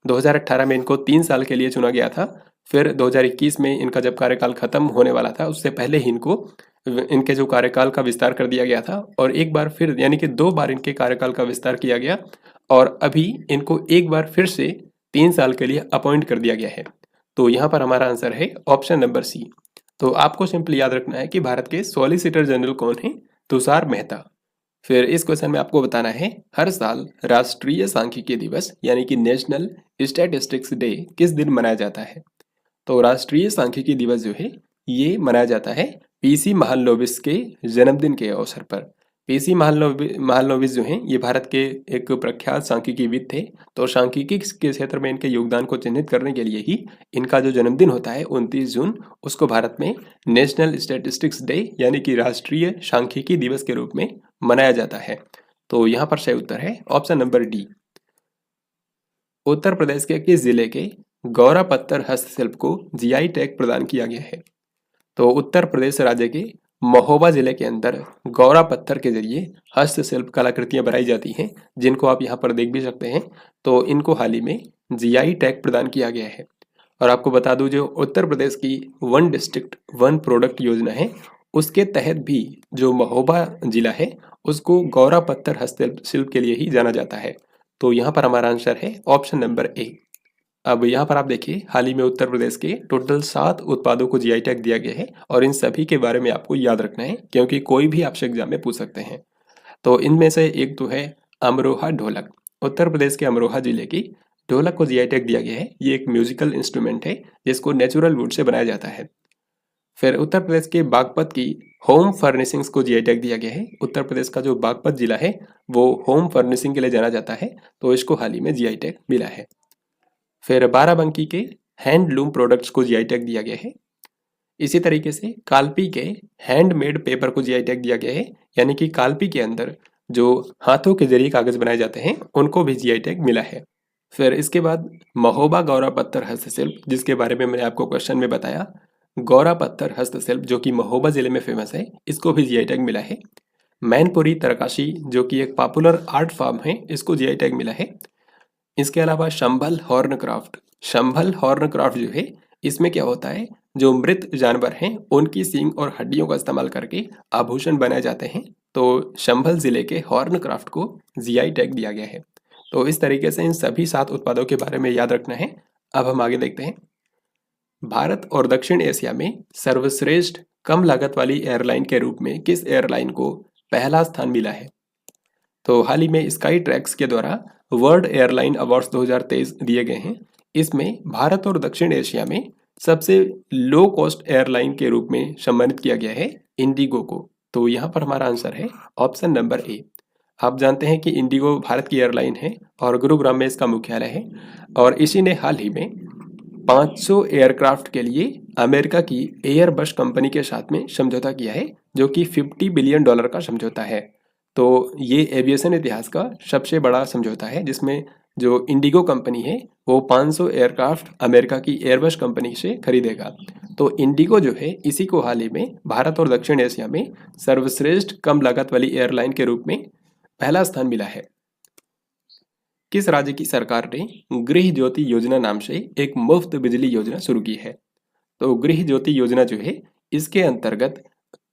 2018 में इनको 3 साल के लिए चुना गया था। फिर 2021 में इनका जब कार्यकाल खत्म होने वाला था उससे पहले ही इनके जो कार्यकाल का विस्तार कर दिया गया था और एक बार फिर यानी कि 2 बार इनके कार्यकाल का विस्तार किया गया और अभी इनको एक बार फिर से 3 साल के लिए अपॉइंट कर दिया गया है। तो यहाँ पर हमारा आंसर है ऑप्शन नंबर सी। तो आपको सिंपली याद रखना है कि भारत के सॉलिसिटर जनरल कौन है? तुषार मेहता। फिर इस क्वेश्चन में आपको बताना है हर साल राष्ट्रीय सांख्यिकी दिवस यानी कि नेशनल स्टैटिस्टिक्स डे किस दिन मनाया जाता है? तो राष्ट्रीय सांख्यिकी दिवस जो है ये मनाया जाता है पीसी महालनोबिस के जन्मदिन के अवसर पर। पीसी महालनोबिस जो हैं ये भारत के एक प्रख्यात सांख्यिकीविद थे। तो सांख्यिकी के क्षेत्र में इनके योगदान को चिन्हित करने के लिए ही इनका जो जन्मदिन होता है 29 जून, उसको भारत में नेशनल स्टैटिस्टिक्स डे यानी कि राष्ट्रीय सांख्यिकी दिवस के रूप में मनाया जाता है। तो यहाँ पर सही उत्तर है option number D. Uttar Pradesh के किस जिले के गौरा पत्थर हस्तशिल्प को जीआई टैग प्रदान किया गया है? तो उत्तर प्रदेश राज्य के महोबा जिले के अंदर गौरा पत्थर के जरिए हस्तशिल्प कलाकृतियां बनाई जाती हैं, जिनको आप यहाँ पर देख भी सकते हैं। तो इनको हाल ही में जीआई टैग प्रदान किया गया है। और आपको बता दूं जो उत्तर प्रदेश की 1 डिस्ट्रिक्ट 1 प्रोडक्ट योजना है उसके तहत भी जो महोबा जिला है उसको गौरा पत्थर हस्तशिल्प के लिए ही जाना जाता है। तो यहाँ पर हमारा आंसर है ऑप्शन नंबर ए। अब यहाँ पर आप देखिए हाल ही में उत्तर प्रदेश के टोटल 7 उत्पादों को जीआई टैग दिया गया है और इन सभी के बारे में आपको याद रखना है क्योंकि कोई भी आपसे एग्जाम में पूछ सकते हैं। तो इनमें से एक तो है अमरोहा ढोलक। उत्तर प्रदेश के अमरोहा जिले की ढोलक को जीआई टैग दिया गया है। ये एक म्यूजिकल इंस्ट्रूमेंट है जिसको नेचुरल वुड से बनाया जाता है। फिर उत्तर प्रदेश के बागपत की होम फर्निशिंग्स को जीआई टैग दिया गया है। उत्तर प्रदेश का जो बागपत जिला है वो होम फर्निशिंग के लिए जाना जाता है, तो इसको हाल ही में जीआई टैग मिला है। फिर बाराबंकी के हैंडलूम प्रोडक्ट्स को जीआई टैग दिया गया है। इसी तरीके से कालपी के हैंडमेड पेपर को जीआई टैग दिया गया है, यानी कि कालपी के अंदर जो हाथों के जरिए कागज बनाए जाते हैं उनको भी जीआई टैग मिला है। फिर इसके बाद महोबा गौरा पत्थर हस्तशिल्प, जिसके बारे में मैंने आपको क्वेश्चन में बताया, गौरा पत्थर हस्तशिल्प जो कि महोबा जिले में फेमस है, इसको भी जीआई टैग मिला है। मैनपुरी तरकाशी जो कि एक पॉपुलर आर्ट फॉर्म है, इसको जीआई टैग मिला है। इसके अलावा शंभल हॉर्न क्राफ्ट जो है, इसमें क्या होता है, जो मृत जानवर हैं उनकी सींग और हड्डियों का इस्तेमाल करके आभूषण बनाए जाते हैं। तो शंभल जिले के हॉर्न क्राफ्ट को जीआई टैग दिया गया है। तो इस तरीके से इन सभी 7 उत्पादों के बारे में याद रखना है। अब हम आगे देखते हैं। भारत और दक्षिण एशिया में सर्वश्रेष्ठ कम लागत वाली एयरलाइन के रूप में किस एयरलाइन को पहला स्थान मिला है? तो हाल ही में स्काई ट्रैक्स के द्वारा वर्ल्ड एयरलाइन अवार्ड्स 2023 दिए गए हैं। इसमें भारत और दक्षिण एशिया में सबसे लो कॉस्ट एयरलाइन के रूप में सम्मानित किया गया है इंडिगो को। तो यहाँ पर हमारा आंसर है ऑप्शन नंबर ए। आप जानते हैं कि इंडिगो भारत की एयरलाइन है और गुरुग्राम में इसका मुख्यालय है, और इसी ने हाल ही में 500 एयरक्राफ्ट के लिए अमेरिका की एयरबस कंपनी के साथ में समझौता किया है, जो कि $50 बिलियन का समझौता है। तो ये एविएशन इतिहास का सबसे बड़ा समझौता है, जिसमें जो इंडिगो कंपनी है वो 500 एयरक्राफ्ट अमेरिका की एयरबस कंपनी से खरीदेगा। तो इंडिगो जो है, इसी को हाल ही में भारत और दक्षिण एशिया में सर्वश्रेष्ठ कम लागत वाली एयरलाइन के रूप में पहला स्थान मिला है। किस राज्य की सरकार ने गृह ज्योति योजना नाम से एक मुफ्त बिजली योजना शुरू की है? तो गृह ज्योति योजना जो है, इसके अंतर्गत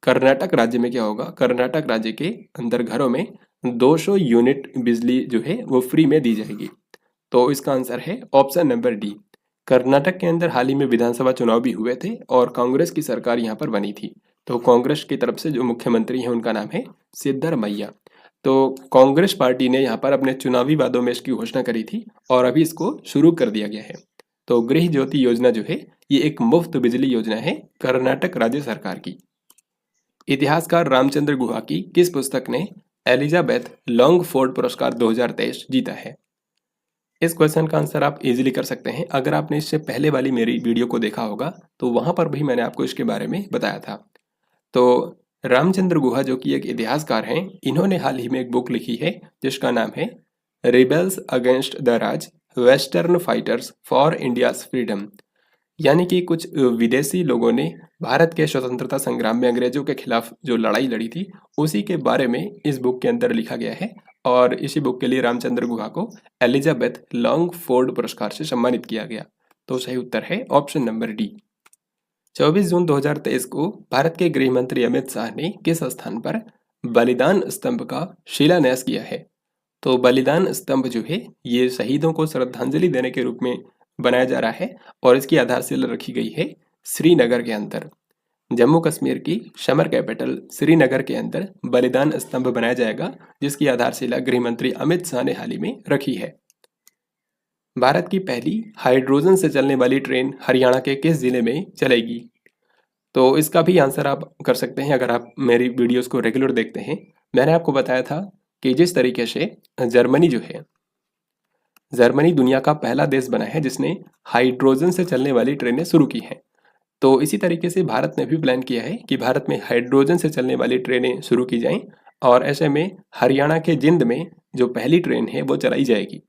कर्नाटक राज्य में क्या होगा, कर्नाटक राज्य के अंदर घरों में 200 यूनिट बिजली जो है वो फ्री में दी जाएगी। तो इसका आंसर है ऑप्शन नंबर डी। कर्नाटक के अंदर हाल ही में विधानसभा चुनाव भी हुए थे और कांग्रेस की सरकार यहाँ पर बनी थी। तो कांग्रेस की तरफ से जो मुख्यमंत्री हैं उनका नाम है सिद्धरमैया। तो कांग्रेस पार्टी ने यहाँ पर अपने चुनावी वादों में इसकी घोषणा करी थी और अभी इसको शुरू कर दिया गया है। तो गृह ज्योति योजना जो है, ये एक मुफ्त बिजली योजना है कर्नाटक राज्य सरकार की। इतिहासकार रामचंद्र गुहा की किस पुस्तक ने एलिजाबेथ लॉन्गफोर्ड पुरस्कार 2023 जीता है? इस क्वेश्चन का आंसर आप इजीली कर सकते हैं। अगर आपने इससे पहले वाली मेरी वीडियो को देखा होगा तो वहां पर भी मैंने आपको इसके बारे में बताया था। तो रामचंद्र गुहा जो कि एक इतिहासकार हैं, इन्होंने हाल ही में एक बुक लिखी है जिसका नाम है rebels against the Raj, western fighters for India's freedom. यानी कि कुछ विदेशी लोगों ने भारत के स्वतंत्रता संग्राम में अंग्रेजों के खिलाफ जो लड़ाई लड़ी थी, उसी के बारे में इस बुक के अंदर लिखा गया है। और इसी बुक के लिए रामचंद्र गुहा को एलिजाबेथ लॉन्गफोर्ड पुरस्कार से सम्मानित किया गया। तो सही उत्तर है ऑप्शन नंबर डी। 24 जून 2023 को भारत के गृह मंत्री अमित शाह ने किस स्थान पर बलिदान स्तंभ का शिलान्यास किया है? तो बलिदान स्तंभ जो है, ये शहीदों को श्रद्धांजलि देने के रूप में बनाया जा रहा है और इसकी आधारशिला रखी गई है श्रीनगर के अंदर। जम्मू कश्मीर की समर कैपिटल श्रीनगर के अंदर बलिदान स्तंभ बनाया जाएगा, जिसकी आधारशिला गृह मंत्री अमित शाह ने हाल ही में रखी है। भारत की पहली हाइड्रोजन से चलने वाली ट्रेन हरियाणा के किस जिले में चलेगी? तो इसका भी आंसर आप कर सकते हैं अगर आप मेरी वीडियोस को रेगुलर देखते हैं। मैंने आपको बताया था कि जिस तरीके से जर्मनी जो है, जर्मनी दुनिया का पहला देश बना है जिसने हाइड्रोजन से चलने वाली ट्रेनें शुरू की हैं। तो इसी तरीके से भारत ने भी प्लान किया है कि भारत में हाइड्रोजन से चलने वाली ट्रेनें शुरू की जाएं, और ऐसे में हरियाणा के जिंद में जो पहली ट्रेन है वो चलाई जाएगी।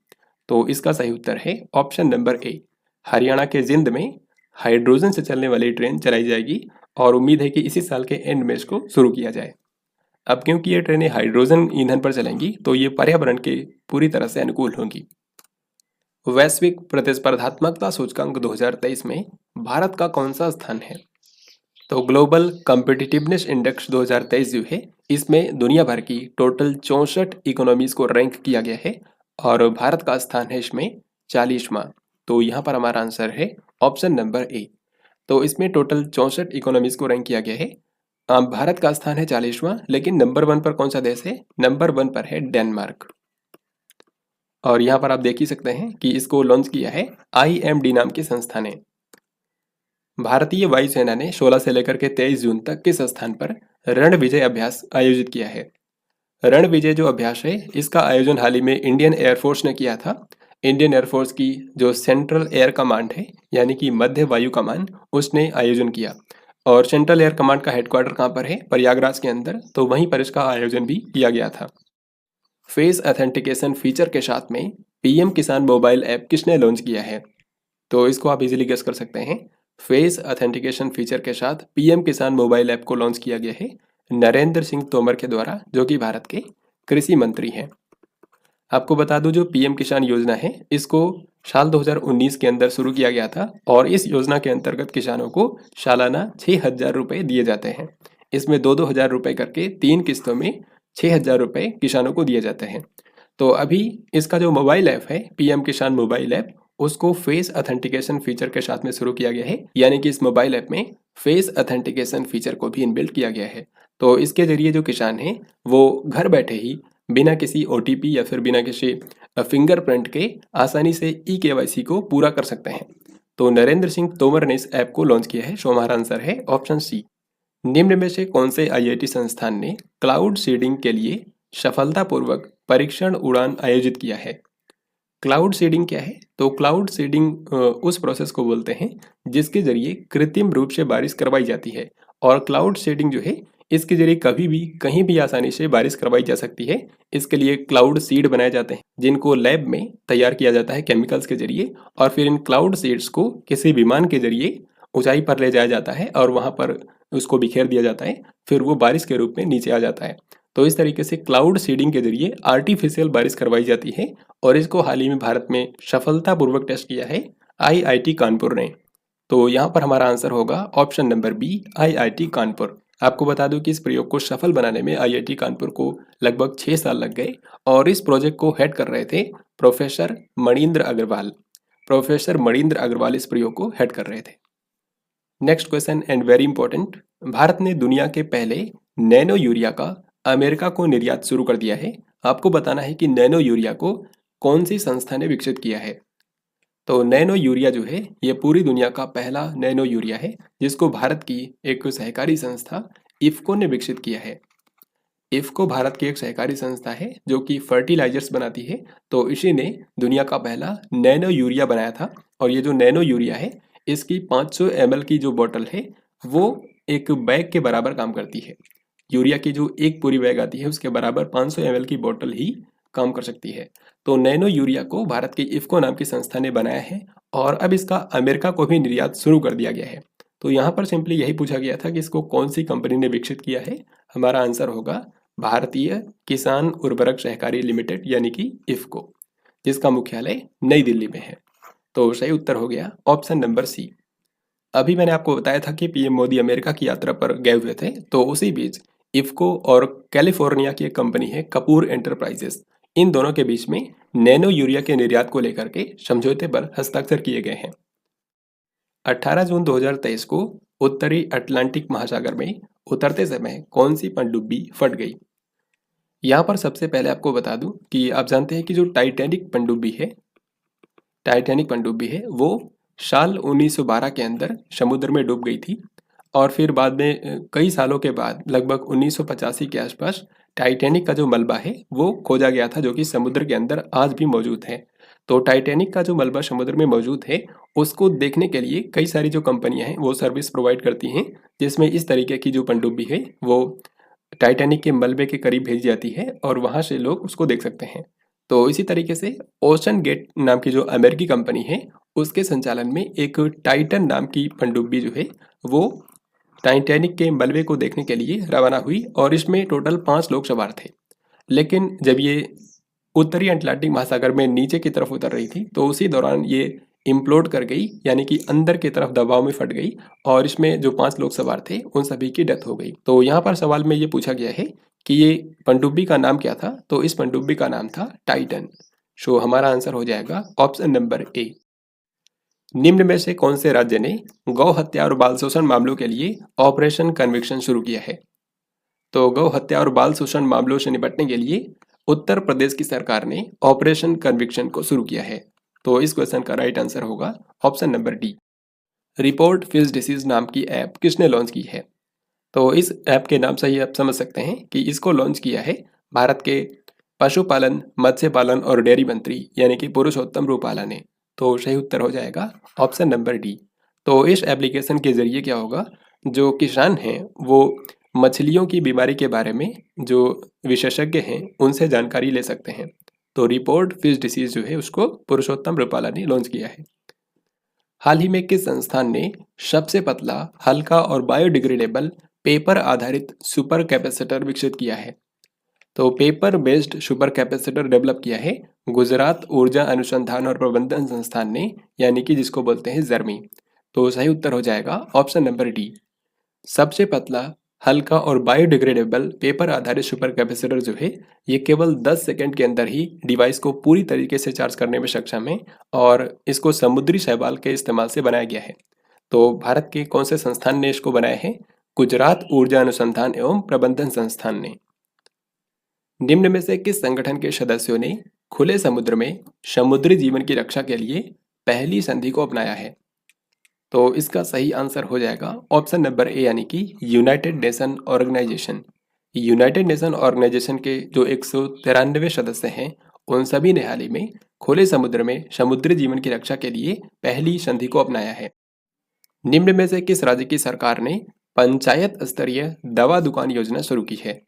तो इसका सही उत्तर है ऑप्शन नंबर ए। हरियाणा के जिंद में हाइड्रोजन से चलने वाली ट्रेन चलाई जाएगी और उम्मीद है कि इसी साल के एंड में इसको शुरू किया जाए। अब क्योंकि ये ट्रेनें हाइड्रोजन ईंधन पर चलेंगी तो ये पर्यावरण के पूरी तरह से अनुकूल होंगी। वैश्विक प्रतिस्पर्धात्मकता सूचकांक 2023 में भारत का कौन सा स्थान है? तो ग्लोबल कॉम्पिटिटिवनेस इंडेक्स 2023 जो है, इसमें दुनिया भर की टोटल 64 इकोनॉमीज को रैंक किया गया है और भारत का स्थान है इसमें 40वां। तो यहाँ पर हमारा आंसर है ऑप्शन नंबर ए। तो इसमें टोटल 64 इकोनॉमीज को रैंक किया गया है। भारत का स्थान है 40वां, लेकिन नंबर 1 पर कौन सा देश है? नंबर 1 पर है डेनमार्क। और यहाँ पर आप देख ही सकते हैं कि इसको लॉन्च किया है IMD नाम की संस्था ने। भारतीय वायुसेना ने 16 से लेकर के 23 जून तक किस स्थान पर रण विजय अभ्यास आयोजित किया है? रण विजय जो अभ्यास है, इसका आयोजन हाल ही में इंडियन एयरफोर्स ने किया था। इंडियन एयरफोर्स की जो सेंट्रल एयर कमांड है, यानी कि मध्य वायु कमान, उसने आयोजन किया। और सेंट्रल एयर कमांड का हेडक्वार्टर कहाँ पर है? प्रयागराज के अंदर। तो वहीं पर इसका आयोजन भी किया गया था। फेस ऑथेंटिकेशन फीचर के साथ में PM किसान मोबाइल ऐप किसने लॉन्च किया है? तो इसको आप इजीली गेस कर सकते हैं। फेस ऑथेंटिकेशन फीचर के साथ PM किसान मोबाइल ऐप को लॉन्च किया गया है नरेंद्र सिंह तोमर के द्वारा, जो कि भारत के कृषि मंत्री हैं। आपको बता दूं, जो पीएम किसान योजना है इसको साल 2019 के अंदर शुरू किया गया था और इस योजना के अंतर्गत किसानों को सालाना 6,000 रुपये दिए जाते हैं। इसमें 2-2 हज़ार रुपये करके 3 किस्तों में 6,000 रुपये किसानों को दिए जाते हैं। तो अभी इसका जो मोबाइल ऐप है, पीएम किसान मोबाइल ऐप, उसको फेस अथेंटिकेशन फीचर के साथ में शुरू किया गया है, यानी कि इस मोबाइल ऐप में फेस अथेंटिकेशन फीचर को भी इनबिल्ट किया गया है। तो इसके जरिए जो किसान हैं वो घर बैठे ही बिना किसी ओटीपी या फिर बिना किसी फिंगरप्रिंट के आसानी से ई-केवाईसी को पूरा कर सकते हैं। तो नरेंद्र सिंह तोमर ने इस ऐप को लॉन्च किया है। सो हमारा आंसर है ऑप्शन सी। निम्न में से कौन से आईआईटी संस्थान ने क्लाउड सीडिंग के लिए सफलतापूर्वक परीक्षण उड़ान आयोजित किया है? क्लाउड सीडिंग क्या है? तो क्लाउड सीडिंग उस प्रोसेस को बोलते हैं जिसके जरिए कृत्रिम रूप से बारिश करवाई जाती है। और क्लाउड सीडिंग जो है इसके जरिए कभी भी कहीं भी आसानी से बारिश करवाई जा सकती है। इसके लिए क्लाउड सीड बनाए जाते हैं जिनको लैब में तैयार किया जाता है केमिकल्स के जरिए, और फिर इन क्लाउड सीड्स को किसी विमान के जरिए ऊंचाई पर ले जाया जाता है और वहां पर उसको बिखेर दिया जाता है, फिर वो बारिश के रूप में नीचे आ जाता है। तो इस तरीके से क्लाउड सीडिंग के जरिए आर्टिफिशियल बारिश करवाई जाती है और इसको हाल ही में भारत में सफलतापूर्वक टेस्ट किया है आईआईटी कानपुर ने। तो यहाँ पर हमारा आंसर होगा option number B, IIT Kanpur. आपको बता दूं कि इस प्रयोग को सफल बनाने में आईआईटी कानपुर को लगभग 6 साल लग गए और इस प्रोजेक्ट को हेड कर रहे थे प्रोफेसर मणिंद्र अग्रवाल। प्रोफेसर मणिंद्र अग्रवाल इस प्रयोग को हेड कर रहे थे। Next question and very important. Bharat ने दुनिया के पहले नैनो यूरिया का अमेरिका को निर्यात शुरू कर दिया है। आपको बताना है कि नैनो यूरिया को कौन सी संस्था ने विकसित किया है। तो नैनो यूरिया जो है ये पूरी दुनिया का पहला नैनो यूरिया है जिसको भारत की एक सहकारी संस्था इफ्को ने विकसित किया है। इफ्को भारत की एक सहकारी संस्था है जो कि फर्टिलाइजर्स बनाती है। तो इसी ने दुनिया का पहला नैनो यूरिया बनाया था और ये जो नैनो यूरिया है इसकी 500 ml की जो बोतल है वो एक बैग के बराबर काम करती है। यूरिया की जो एक पूरी बैग आती है उसके बराबर 500 ml की बोतल ही काम कर सकती है। तो नैनो यूरिया को भारत की इफ्को नाम की संस्था ने बनाया है और अब इसका अमेरिका को भी निर्यात शुरू कर दिया गया है। तो यहाँ पर सिंपली यही पूछा गया था कि इसको कौन सी कंपनी ने विकसित किया है। हमारा आंसर होगा भारतीय किसान उर्वरक सहकारी लिमिटेड यानी कि इफ्को, जिसका मुख्यालय नई दिल्ली में है। तो सही उत्तर हो गया ऑप्शन नंबर सी। अभी मैंने आपको बताया था कि पीएम मोदी अमेरिका की यात्रा पर गए हुए थे, तो उसी बीच इफ्को और कैलिफोर्निया की एक कंपनी है कपूर एंटरप्राइजेस, इन दोनों के बीच में नैनो यूरिया के निर्यात को लेकर के समझौते पर हस्ताक्षर किए गए हैं। 18 जून 2023 को उत्तरी अटलांटिक महासागर में उतरते समय कौन सी पनडुब्बी फट गई? यहाँ पर सबसे पहले आपको बता दूं कि आप जानते हैं कि जो टाइटैनिक पनडुब्बी है वो साल 1912 के अंदर समुद्र में डूब गई थी और फिर बाद में कई सालों के बाद लगभग 1985 के आसपास टाइटैनिक का जो मलबा है वो खोजा गया था, जो कि समुद्र के अंदर आज भी मौजूद है। तो टाइटैनिक का जो मलबा समुद्र में मौजूद है उसको देखने के लिए कई सारी जो कंपनियां हैं वो सर्विस प्रोवाइड करती हैं, जिसमें इस तरीके की जो पनडुब्बी है वो टाइटैनिक के मलबे के करीब भेजी जाती है और वहाँ से लोग उसको देख सकते हैं। तो इसी तरीके से ओशन गेट नाम की जो अमेरिकी कंपनी है उसके संचालन में एक टाइटन नाम की पनडुब्बी जो है वो टाइटैनिक के मलबे को देखने के लिए रवाना हुई और इसमें टोटल 5 लोग सवार थे। लेकिन जब ये उत्तरी अटलांटिक महासागर में नीचे की तरफ उतर रही थी तो उसी दौरान ये इम्प्लोड कर गई, यानी कि अंदर की तरफ दबाव में फट गई और इसमें जो 5 लोग सवार थे उन सभी की डेथ हो गई। तो यहाँ पर सवाल में ये पूछा गया है कि ये पनडुब्बी का नाम क्या था, तो इस पनडुब्बी का नाम था टाइटन। सो हमारा आंसर हो जाएगा ऑप्शन नंबर ए। निम्न में से कौन से राज्य ने गौ हत्या और बाल शोषण मामलों के लिए ऑपरेशन कन्विक्शन शुरू किया है? तो गौ हत्या और बाल शोषण मामलों से निपटने के लिए उत्तर प्रदेश की सरकार ने ऑपरेशन कन्विक्शन को शुरू किया है। तो इस क्वेश्चन का राइट आंसर होगा option number D. Report fish disease नाम की ऐप किसने लॉन्च की है? तो इस ऐप के नाम से ही आप समझ सकते हैं कि इसको लॉन्च किया है भारत के पशुपालन, मत्स्य पालन और डेयरी मंत्री यानी कि पुरुषोत्तम रूपाला ने। तो सही उत्तर हो जाएगा ऑप्शन नंबर डी। तो इस एप्लीकेशन के जरिए क्या होगा, जो किसान हैं वो मछलियों की बीमारी के बारे में जो विशेषज्ञ हैं उनसे जानकारी ले सकते हैं। तो रिपोर्ट फिश डिसीज जो है उसको पुरुषोत्तम रूपाला ने लॉन्च किया है। हाल ही में किस संस्थान ने सबसे पतला, हल्का और बायोडिग्रेडेबल पेपर आधारित सुपर कैपेसिटर विकसित किया है? तो paper based super capacitor develop किया है गुजरात ऊर्जा अनुसंधान और प्रबंधन संस्थान ने, यानी कि जिसको बोलते हैं जर्मी। तो सही उत्तर हो जाएगा ऑप्शन नंबर डी। सबसे पतला, हल्का और बायोडिग्रेडेबल पेपर आधारित सुपर कैपेसिटर जो है, ये केवल 10 सेकंड के अंदर ही डिवाइस को पूरी तरीके से चार्ज करने में सक्षम है और इसको समुद्री शैवाल के इस्तेमाल से बनाया गया है। तो भारत के कौन से संस्थान ने इसको बनाया है? गुजरात ऊर्जा अनुसंधान एवं प्रबंधन संस्थान ने। निम्न में से किस संगठन के सदस्यों ने खुले समुद्र में समुद्री जीवन की रक्षा के लिए पहली संधि को अपनाया है? तो इसका सही आंसर हो जाएगा ऑप्शन नंबर ए, यानी कि United Nation Organization. United Nation Organization के जो 193 सदस्य हैं, उन सभी ने हाल ही में खुले समुद्र में समुद्री जीवन की रक्षा के लिए पहली संधि को अपनाया है। निम्न में से किस राज्य की सरकार ने पंचायत स्तरीय दवा दुकान योजना शुरू की है?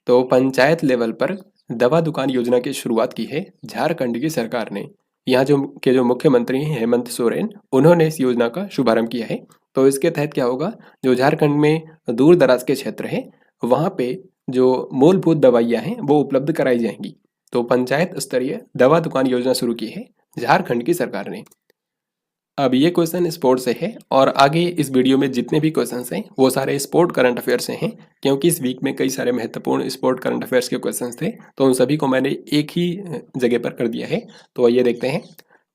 तो पंचायत लेवल पर दवा दुकान योजना की शुरुआत की है झारखंड की सरकार ने। यहाँ जो मुख्यमंत्री हैं हेमंत सोरेन, उन्होंने इस योजना का शुभारंभ किया है। तो इसके तहत क्या होगा, जो झारखंड में दूर दराज के क्षेत्र हैं, वहाँ पे जो मूलभूत दवाइयाँ हैं वो उपलब्ध कराई जाएंगी। तो पंचायत स्तरीय दवा दुकान योजना शुरू की है झारखंड की सरकार ने। अब ये क्वेश्चन स्पोर्ट से है और आगे इस वीडियो में जितने भी क्वेश्चंस हैं वो सारे स्पोर्ट करंट अफेयर से हैं, क्योंकि इस वीक में कई सारे महत्वपूर्ण स्पोर्ट करंट अफेयर्स के क्वेश्चंस थे, तो उन सभी को मैंने एक ही जगह पर कर दिया है। तो आइए देखते हैं,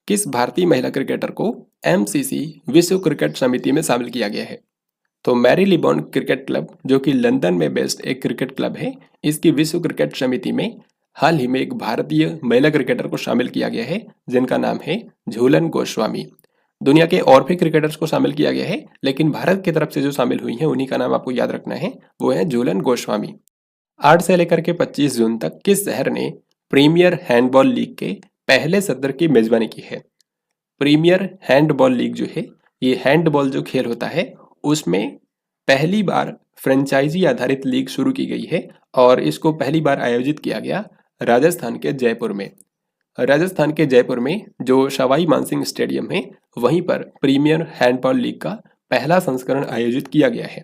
किस भारतीय महिला क्रिकेटर को MCC विश्व क्रिकेट समिति में शामिल किया गया है? तो मैरीलिबॉन क्रिकेट क्लब, जो कि लंदन में बेस्ड एक क्रिकेट क्लब है, इसकी विश्व क्रिकेट समिति में हाल ही में एक भारतीय महिला क्रिकेटर को शामिल किया गया है जिनका नाम है झूलन गोस्वामी। दुनिया के और भी क्रिकेटर्स को शामिल किया गया है, लेकिन भारत की तरफ से जो शामिल हुई हैं उन्हीं का नाम आपको याद रखना है, वो है झूलन गोस्वामी। 8 से लेकर के 25 जून तक किस शहर ने प्रीमियर हैंडबॉल लीग के पहले सत्र की मेजबानी की है? प्रीमियर हैंडबॉल लीग जो है, ये हैंडबॉल जो खेल होता है उसमें पहली बार फ्रेंचाइजी आधारित लीग शुरू की गई है और इसको पहली बार आयोजित किया गया राजस्थान के जयपुर में। राजस्थान के जयपुर में जो सवाई मानसिंह स्टेडियम है, वहीं पर प्रीमियर हैंडबॉल लीग का पहला संस्करण आयोजित किया गया है।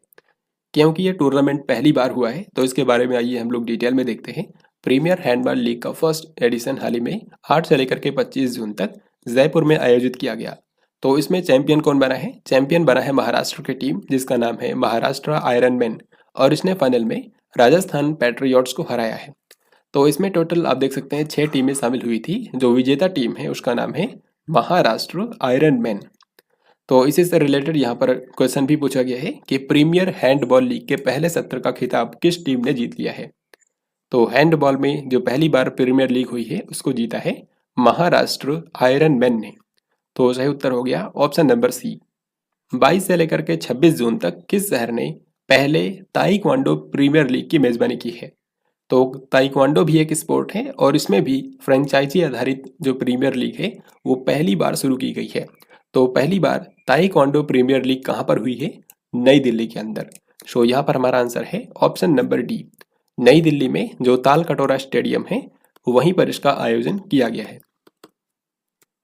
क्योंकि ये टूर्नामेंट पहली बार हुआ है, तो इसके बारे में आइए हम लोग डिटेल में देखते हैं। प्रीमियर हैंडबॉल लीग का फर्स्ट एडिशन हाल ही में 8 से लेकर के 25 जून तक जयपुर में आयोजित किया गया। तो इसमें चैंपियन कौन बना है? चैंपियन बना है महाराष्ट्र की टीम, जिसका नाम है महाराष्ट्र आयरन मैन, और इसने फाइनल में राजस्थान पैट्रियट्स को हराया है। तो इसमें टोटल आप देख सकते हैं 6 टीमें शामिल हुई थी। जो विजेता टीम है उसका नाम है महाराष्ट्र आयरन मैन। तो इसी से रिलेटेड यहाँ पर क्वेश्चन भी पूछा गया है कि प्रीमियर हैंडबॉल लीग के पहले सत्र का खिताब किस टीम ने जीत लिया है? तो हैंडबॉल में जो पहली बार प्रीमियर लीग हुई है उसको जीता है महाराष्ट्र आयरन मैन ने। तो सही उत्तर हो गया ऑप्शन नंबर सी। 22 से लेकर के 26 जून तक किस शहर ने पहले ताइक्वांडो प्रीमियर लीग की मेजबानी की है? तो ताइक्वांडो भी एक स्पोर्ट है और इसमें भी फ्रेंचाइजी आधारित जो प्रीमियर लीग है वो पहली बार शुरू की गई है। तो पहली बार ताइक्वांडो प्रीमियर लीग कहाँ पर हुई है? नई दिल्ली के अंदर। सो यहाँ पर हमारा आंसर है ऑप्शन नंबर डी। नई दिल्ली में जो ताल कटोरा स्टेडियम है वहीं पर इसका आयोजन किया गया है।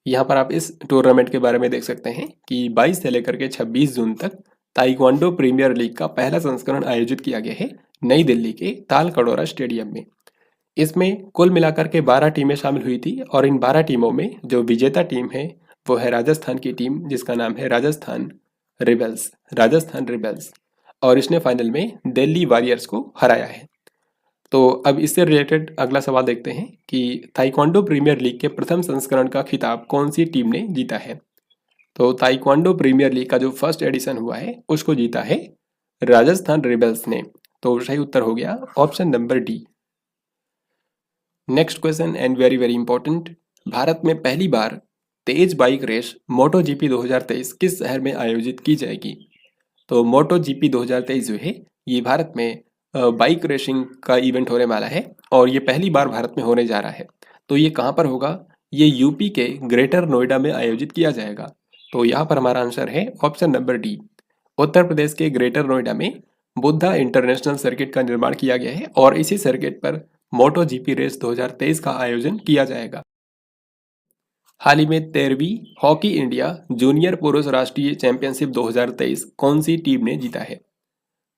यहाँ पर आप इस टूर्नामेंट के बारे में देख सकते हैं कि 22 से लेकर के 26 जून तक ताइक्वांडो प्रीमियर लीग का पहला संस्करण आयोजित किया गया है नई दिल्ली के ताल कटोरा स्टेडियम में। इसमें कुल मिलाकर के 12 टीमें शामिल हुई थी और इन 12 टीमों में जो विजेता टीम है वो है राजस्थान की टीम, जिसका नाम है राजस्थान रिबेल्स, और इसने फाइनल में दिल्ली वॉरियर्स को हराया है। तो अब इससे रिलेटेड अगला सवाल देखते हैं कि ताइक्वांडो प्रीमियर लीग के प्रथम संस्करण का खिताब कौन सी टीम ने जीता है? तो ताइक्वांडो प्रीमियर लीग का जो फर्स्ट एडिशन हुआ है उसको जीता है राजस्थान रिबेल्स ने। तो सही उत्तर हो गया option number D. Next question and very very important. Bharat में पहली बार तेज बाइक रेस मोटो जीपी 2023 किस शहर में आयोजित की जाएगी? तो मोटो जीपी 2023 जो है ये भारत में बाइक रेसिंग का इवेंट होने वाला है और ये पहली बार भारत में होने जा रहा है। तो ये कहाँ पर होगा? ये यूपी के ग्रेटर नोएडा में आयोजित किया जाएगा। तो यहाँ पर हमारा आंसर है option number D. Uttar Pradesh के ग्रेटर नोएडा में बुद्धा इंटरनेशनल सर्किट का निर्माण किया गया है और इसी सर्किट पर मोटो जीपी रेस 2023 का आयोजन किया जाएगा। हाल ही में 13वीं हॉकी इंडिया जूनियर पुरुष राष्ट्रीय चैंपियनशिप 2023 कौन सी टीम ने जीता है?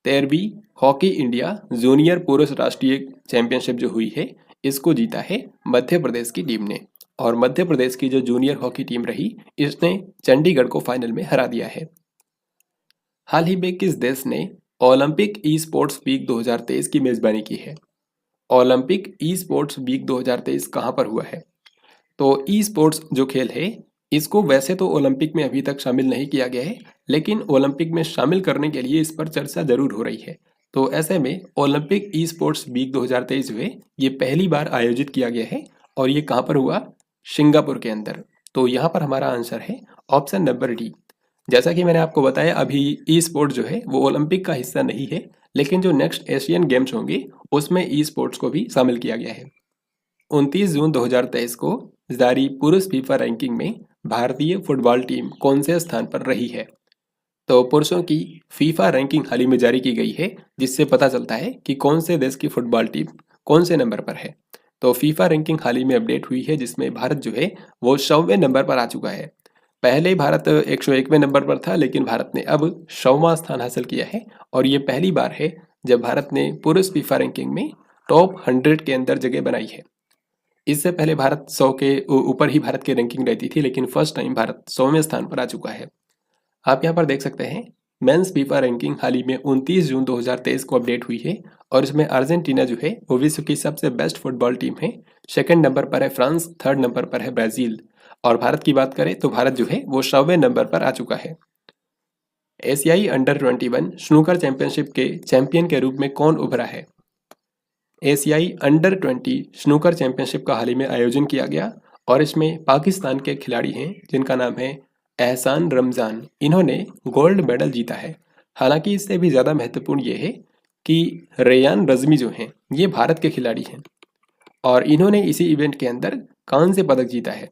13वीं हॉकी इंडिया जूनियर पुरुष राष्ट्रीय चैंपियनशिप जो हुई है, इसको जीता है मध्य प्रदेश की टीम ने। और मध्य प्रदेश की जो जूनियर हॉकी टीम रही, इसने चंडीगढ़ को फाइनल में हरा दिया है। हाल ही में किस देश ने ओलंपिक ई स्पोर्ट्स वीक 2023 की मेजबानी की है? ओलंपिक ई स्पोर्ट्स वीक 2023 कहाँ पर हुआ है? तो ई स्पोर्ट्स जो खेल है, इसको वैसे तो ओलंपिक में अभी तक शामिल नहीं किया गया है, लेकिन ओलंपिक में शामिल करने के लिए इस पर चर्चा जरूर हो रही है। तो ऐसे में ओलंपिक ई स्पोर्ट्स वीक 2023 जो है, ये पहली बार आयोजित किया गया है। और ये कहाँ पर हुआ? सिंगापुर के अंदर। तो यहाँ पर हमारा आंसर है ऑप्शन नंबर डी। जैसा कि मैंने आपको बताया, अभी ई स्पोर्ट जो है वो ओलंपिक का हिस्सा नहीं है, लेकिन जो नेक्स्ट एशियन गेम्स होंगे उसमें ई स्पोर्ट्स को भी शामिल किया गया है। 29 जून 2023 को जारी पुरुष फीफा रैंकिंग में भारतीय फुटबॉल टीम कौन से स्थान पर रही है? तो पुरुषों की फीफा रैंकिंग हाल ही में जारी की गई है, जिससे पता चलता है कि कौन से देश की फुटबॉल टीम कौन से नंबर पर है। तो फीफा रैंकिंग हाल ही में अपडेट हुई है, जिसमें भारत जो है वो 100वें नंबर पर आ चुका है। पहले भारत 101वें नंबर पर था, लेकिन भारत ने अब 100वां स्थान हासिल किया है। और ये पहली बार है जब भारत ने पुरुष फीफा रैंकिंग में टॉप 100 के अंदर जगह बनाई है। इससे पहले भारत 100 के ऊपर ही भारत की रैंकिंग रहती थी, लेकिन फर्स्ट टाइम भारत 100वें स्थान पर आ चुका है। आप यहाँ पर देख सकते हैं मेंस फीफा रैंकिंग हाल ही में 29 जून 2023 को अपडेट हुई है, और इसमें अर्जेंटीना जो है वो विश्व की सबसे बेस्ट फुटबॉल टीम है। सेकंड नंबर पर है फ्रांस, थर्ड नंबर पर है ब्राजील। और भारत की बात करें तो भारत जो है वो 100वें नंबर पर आ चुका है। एशियाई अंडर 21 स्नूकर चैंपियनशिप के चैंपियन के रूप में कौन उभरा है? एशियाई अंडर 20 स्नूकर चैंपियनशिप का हाल ही में आयोजन किया गया, और इसमें पाकिस्तान के खिलाड़ी हैं जिनका नाम है एहसान रमज़ान। इन्होंने गोल्ड मेडल जीता है। हालांकि इससे भी ज़्यादा महत्वपूर्ण ये है कि रेयान रज़मी जो हैं ये भारत के खिलाड़ी हैं, और इन्होंने इसी इवेंट के अंदर कांस्य पदक जीता है।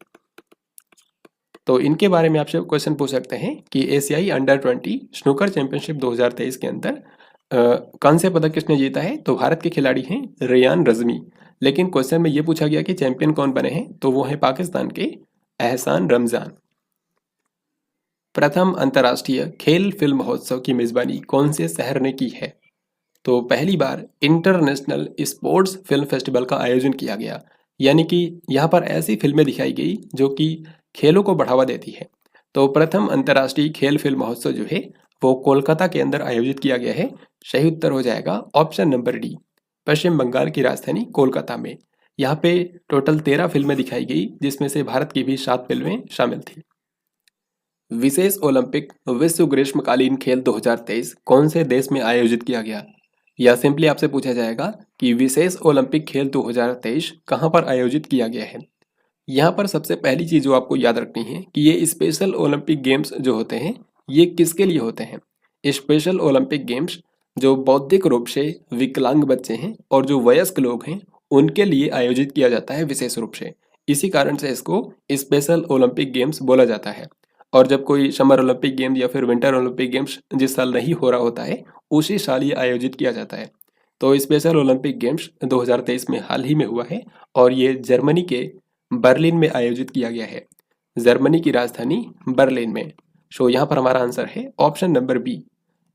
तो इनके बारे में आपसे क्वेश्चन पूछ सकते हैं कि एशियाई अंडर 20 स्नूकर चैंपियनशिप 2023 के अंदर कांस्य पदक किसने जीता है? तो भारत के खिलाड़ी हैं रेयान रज़मी। लेकिन क्वेश्चन में ये पूछा गया कि चैंपियन कौन बने हैं, तो वो है पाकिस्तान के एहसान रमज़ान। प्रथम अंतर्राष्ट्रीय खेल फिल्म महोत्सव की मेजबानी कौन से शहर ने की है? तो पहली बार इंटरनेशनल स्पोर्ट्स फिल्म फेस्टिवल का आयोजन किया गया, यानी कि यहाँ पर ऐसी फिल्में दिखाई गई जो कि खेलों को बढ़ावा देती है। तो प्रथम अंतर्राष्ट्रीय खेल फिल्म महोत्सव जो है वो कोलकाता के अंदर आयोजित किया गया है। सही उत्तर हो जाएगा ऑप्शन नंबर डी, पश्चिम बंगाल की राजधानी कोलकाता में। यहाँ पे टोटल 13 फिल्में दिखाई गई, जिसमें से भारत की भी 7 फिल्में शामिल थी। विशेष ओलंपिक विश्व ग्रीष्मकालीन खेल 2023 कौन से देश में आयोजित किया गया? या सिंपली आपसे पूछा जाएगा कि विशेष ओलंपिक खेल 2023 कहाँ पर आयोजित किया गया है। यहाँ पर सबसे पहली चीज जो आपको याद रखनी है कि ये स्पेशल ओलंपिक गेम्स जो होते हैं ये किसके लिए होते हैं? स्पेशल ओलंपिक गेम्स जो बौद्धिक रूप से विकलांग बच्चे हैं और जो वयस्क लोग हैं उनके लिए आयोजित किया जाता है विशेष रूप से। इसी कारण से इसको स्पेशल ओलंपिक गेम्स बोला जाता है। और जब कोई समर ओलंपिक गेम्स या फिर विंटर ओलंपिक गेम्स जिस साल नहीं हो रहा होता है, उसी साल ये आयोजित किया जाता है। तो स्पेशल ओलंपिक गेम्स 2023 में हाल ही में हुआ है, और ये जर्मनी के बर्लिन में आयोजित किया गया है, जर्मनी की राजधानी बर्लिन में। सो यहाँ पर हमारा आंसर है ऑप्शन नंबर बी।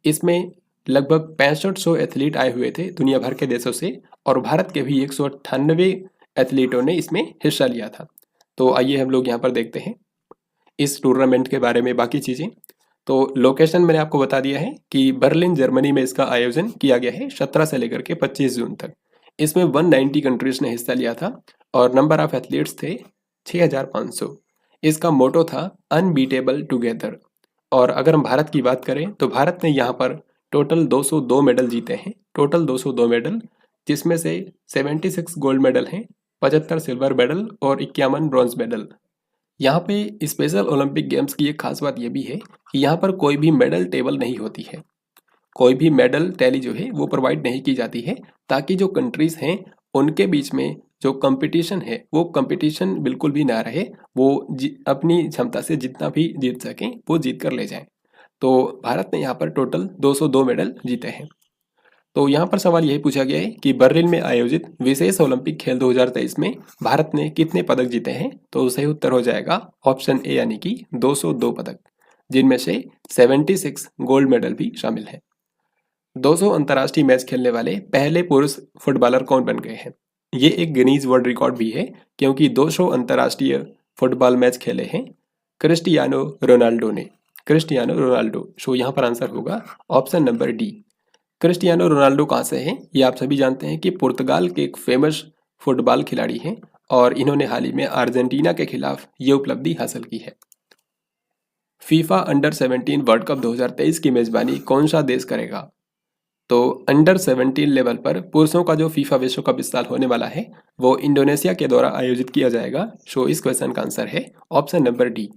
इसमें लगभग 6500 एथलीट आए हुए थे दुनिया भर के देशों से, और भारत के भी 198 एथलीटों ने इसमें हिस्सा लिया था। तो आइए हम लोग यहाँ पर देखते हैं इस टूर्नामेंट के बारे में बाकी चीज़ें। तो लोकेशन मैंने आपको बता दिया है कि बर्लिन जर्मनी में इसका आयोजन किया गया है 17 से लेकर के 25 जून तक। इसमें 190 कंट्रीज ने हिस्सा लिया था, और नंबर ऑफ एथलीट्स थे 6500। इसका मोटो था अनबीटेबल टुगेदर। और अगर हम भारत की बात करें तो भारत ने यहाँ पर टोटल 202 मेडल जीते हैं, टोटल 202 मेडल, जिसमें से 76 गोल्ड मेडल हैं, 75 सिल्वर मेडल और 51 ब्रॉन्ज मेडल। यहाँ पे स्पेशल ओलंपिक गेम्स की एक खास बात यह भी है कि यहाँ पर कोई भी मेडल टेबल नहीं होती है, कोई भी मेडल टैली जो है वो प्रोवाइड नहीं की जाती है, ताकि जो कंट्रीज हैं उनके बीच में जो कंपटीशन है वो कंपटीशन बिल्कुल भी ना रहे, वो अपनी क्षमता से जितना भी जीत सकें वो जीत कर ले जाएं। तो भारत ने यहाँ पर टोटल 202 मेडल जीते हैं। तो यहाँ पर सवाल यही पूछा गया है कि बर्लिन में आयोजित विशेष ओलंपिक खेल 2023 में भारत ने कितने पदक जीते हैं? तो सही उत्तर हो जाएगा ऑप्शन ए, यानी कि 202 पदक, जिनमें से 76 गोल्ड मेडल भी शामिल है। 200 अंतर्राष्ट्रीय मैच खेलने वाले पहले पुरुष फुटबॉलर कौन बन गए हैं? ये एक गिनीज वर्ल्ड रिकॉर्ड भी है क्योंकि 200 अंतर्राष्ट्रीय फुटबॉल मैच खेले हैं क्रिस्टियानो रोनाल्डो ने। Cristiano Ronaldo. सो यहाँ पर आंसर होगा option number D. Cristiano Ronaldo कहाँ से हैं? ये आप सभी जानते हैं कि पुर्तगाल के एक फेमस फुटबॉल खिलाड़ी हैं और इन्होंने हाल ही में अर्जेंटीना के खिलाफ ये उपलब्धि हासिल की है। फीफा अंडर 17 वर्ल्ड कप 2023 की मेजबानी कौन सा देश करेगा? तो अंडर 17 लेवल पर पुरुषों का जो फीफा विश्व कप इस साल होने वाला है वो इंडोनेशिया के द्वारा आयोजित किया जाएगा। सो इस क्वेश्चन का आंसर है option number D.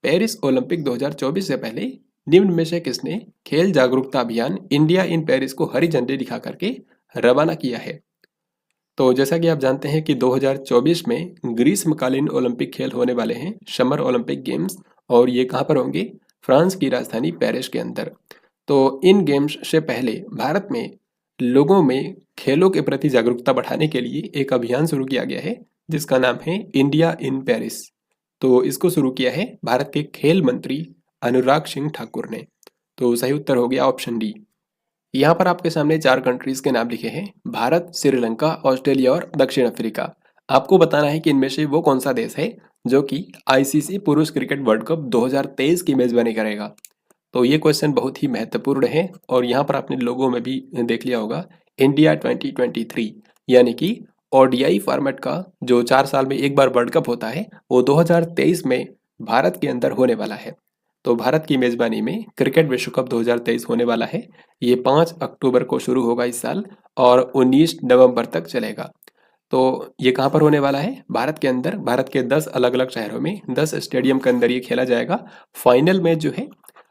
Paris Olympic 2024 से पहले निम्न में से किसने खेल जागरूकता अभियान इंडिया इन पेरिस को हरी झंडी दिखा करके रवाना किया है? तो जैसा कि आप जानते हैं कि 2024 में ग्रीष्मकालीन ओलंपिक खेल होने वाले हैं, समर ओलंपिक गेम्स, और ये कहाँ पर होंगे? फ्रांस की राजधानी पेरिस के अंदर। तो इन गेम्स से पहले भारत में लोगों में खेलों के प्रति जागरूकता बढ़ाने के लिए एक अभियान शुरू किया गया है जिसका नाम है इंडिया इन पेरिस। तो इसको शुरू किया है भारत के खेल मंत्री अनुराग सिंह ठाकुर ने। तो सही उत्तर हो गया ऑप्शन डी। यहाँ पर आपके सामने 4 कंट्रीज के नाम लिखे हैं, भारत, श्रीलंका, ऑस्ट्रेलिया और दक्षिण अफ्रीका। आपको बताना है कि इनमें से वो कौन सा देश है जो कि आईसीसी पुरुष क्रिकेट वर्ल्ड कप 2023 की मेजबानी करेगा। तो ये क्वेश्चन बहुत ही महत्वपूर्ण है और यहाँ पर आपने लोगों में भी देख लिया होगा इंडिया 2023, यानी कि ओडीआई फॉर्मेट का जो 4 साल में एक बार वर्ल्ड कप होता है वो 2023 में भारत के अंदर होने वाला है। तो भारत की मेजबानी में क्रिकेट विश्व कप 2023 होने वाला है। ये 5 अक्टूबर को शुरू होगा इस साल और 19 नवंबर तक चलेगा। तो ये कहाँ पर होने वाला है? भारत के अंदर, भारत के 10 अलग अलग शहरों में 10 स्टेडियम के अंदर ये खेला जाएगा। फाइनल मैच जो है,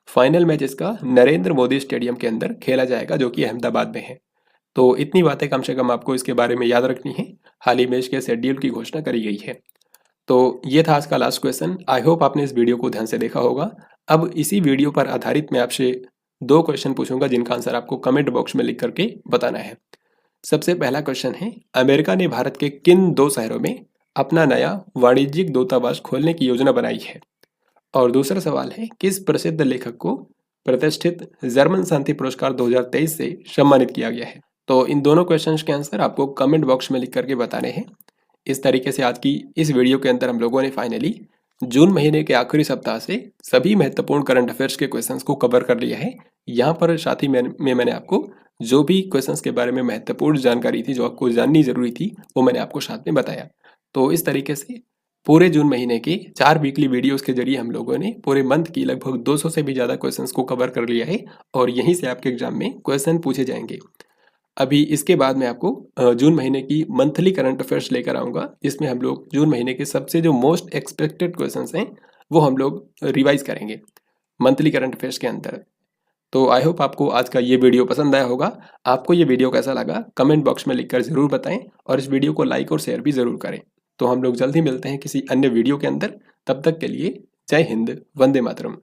फाइनल मैच इसका नरेंद्र मोदी स्टेडियम के अंदर खेला जाएगा जो कि अहमदाबाद में है। तो इतनी बातें कम से कम आपको इसके बारे में याद रखनी है। हाल ही में इसके शेड्यूल की घोषणा करी गई है। तो ये था आज का लास्ट क्वेश्चन। आई होप आपने इस वीडियो को ध्यान से देखा होगा। अब इसी वीडियो पर आधारित मैं आपसे 2 क्वेश्चन पूछूंगा जिनका आंसर आपको कमेंट बॉक्स में लिख करके बताना है। सबसे पहला क्वेश्चन है, अमेरिका ने भारत के किन 2 शहरों में अपना नया वाणिज्यिक दूतावास खोलने की योजना बनाई है? और दूसरा सवाल है, किस प्रसिद्ध लेखक को प्रतिष्ठित जर्मन शांति पुरस्कार 2023 से सम्मानित किया गया है? तो इन दोनों क्वेश्चंस के आंसर आपको कमेंट बॉक्स में लिख करके बताने हैं। इस तरीके से आज की इस वीडियो के अंदर हम लोगों ने फाइनली जून महीने के आखिरी सप्ताह से सभी महत्वपूर्ण करंट अफेयर्स के क्वेश्चंस को कवर कर लिया है। यहाँ पर साथ ही मैंने आपको जो भी क्वेश्चंस के बारे में महत्वपूर्ण जानकारी थी, जो आपको जाननी जरूरी थी, वो मैंने आपको साथ में बताया। तो इस तरीके से पूरे जून महीने के 4 वीकली वीडियोस के जरिए हम लोगों ने पूरे मंथ की लगभग 200 से भी ज़्यादा क्वेश्चंस को कवर कर लिया है और यहीं से आपके एग्जाम में क्वेश्चन पूछे जाएंगे। अभी इसके बाद मैं आपको जून महीने की मंथली करंट अफेयर्स लेकर आऊँगा, जिसमें हम लोग जून महीने के सबसे जो मोस्ट एक्सपेक्टेड क्वेश्चंस हैं वो हम लोग रिवाइज करेंगे मंथली करंट अफेयर्स के अंदर। तो आई होप आपको आज का ये वीडियो पसंद आया होगा। आपको ये वीडियो कैसा लगा कमेंट बॉक्स में लिखकर ज़रूर बताएं और इस वीडियो को लाइक और शेयर भी ज़रूर करें। तो हम लोग जल्द ही मिलते हैं किसी अन्य वीडियो के अंदर। तब तक के लिए जय हिंद, वंदे मातरम।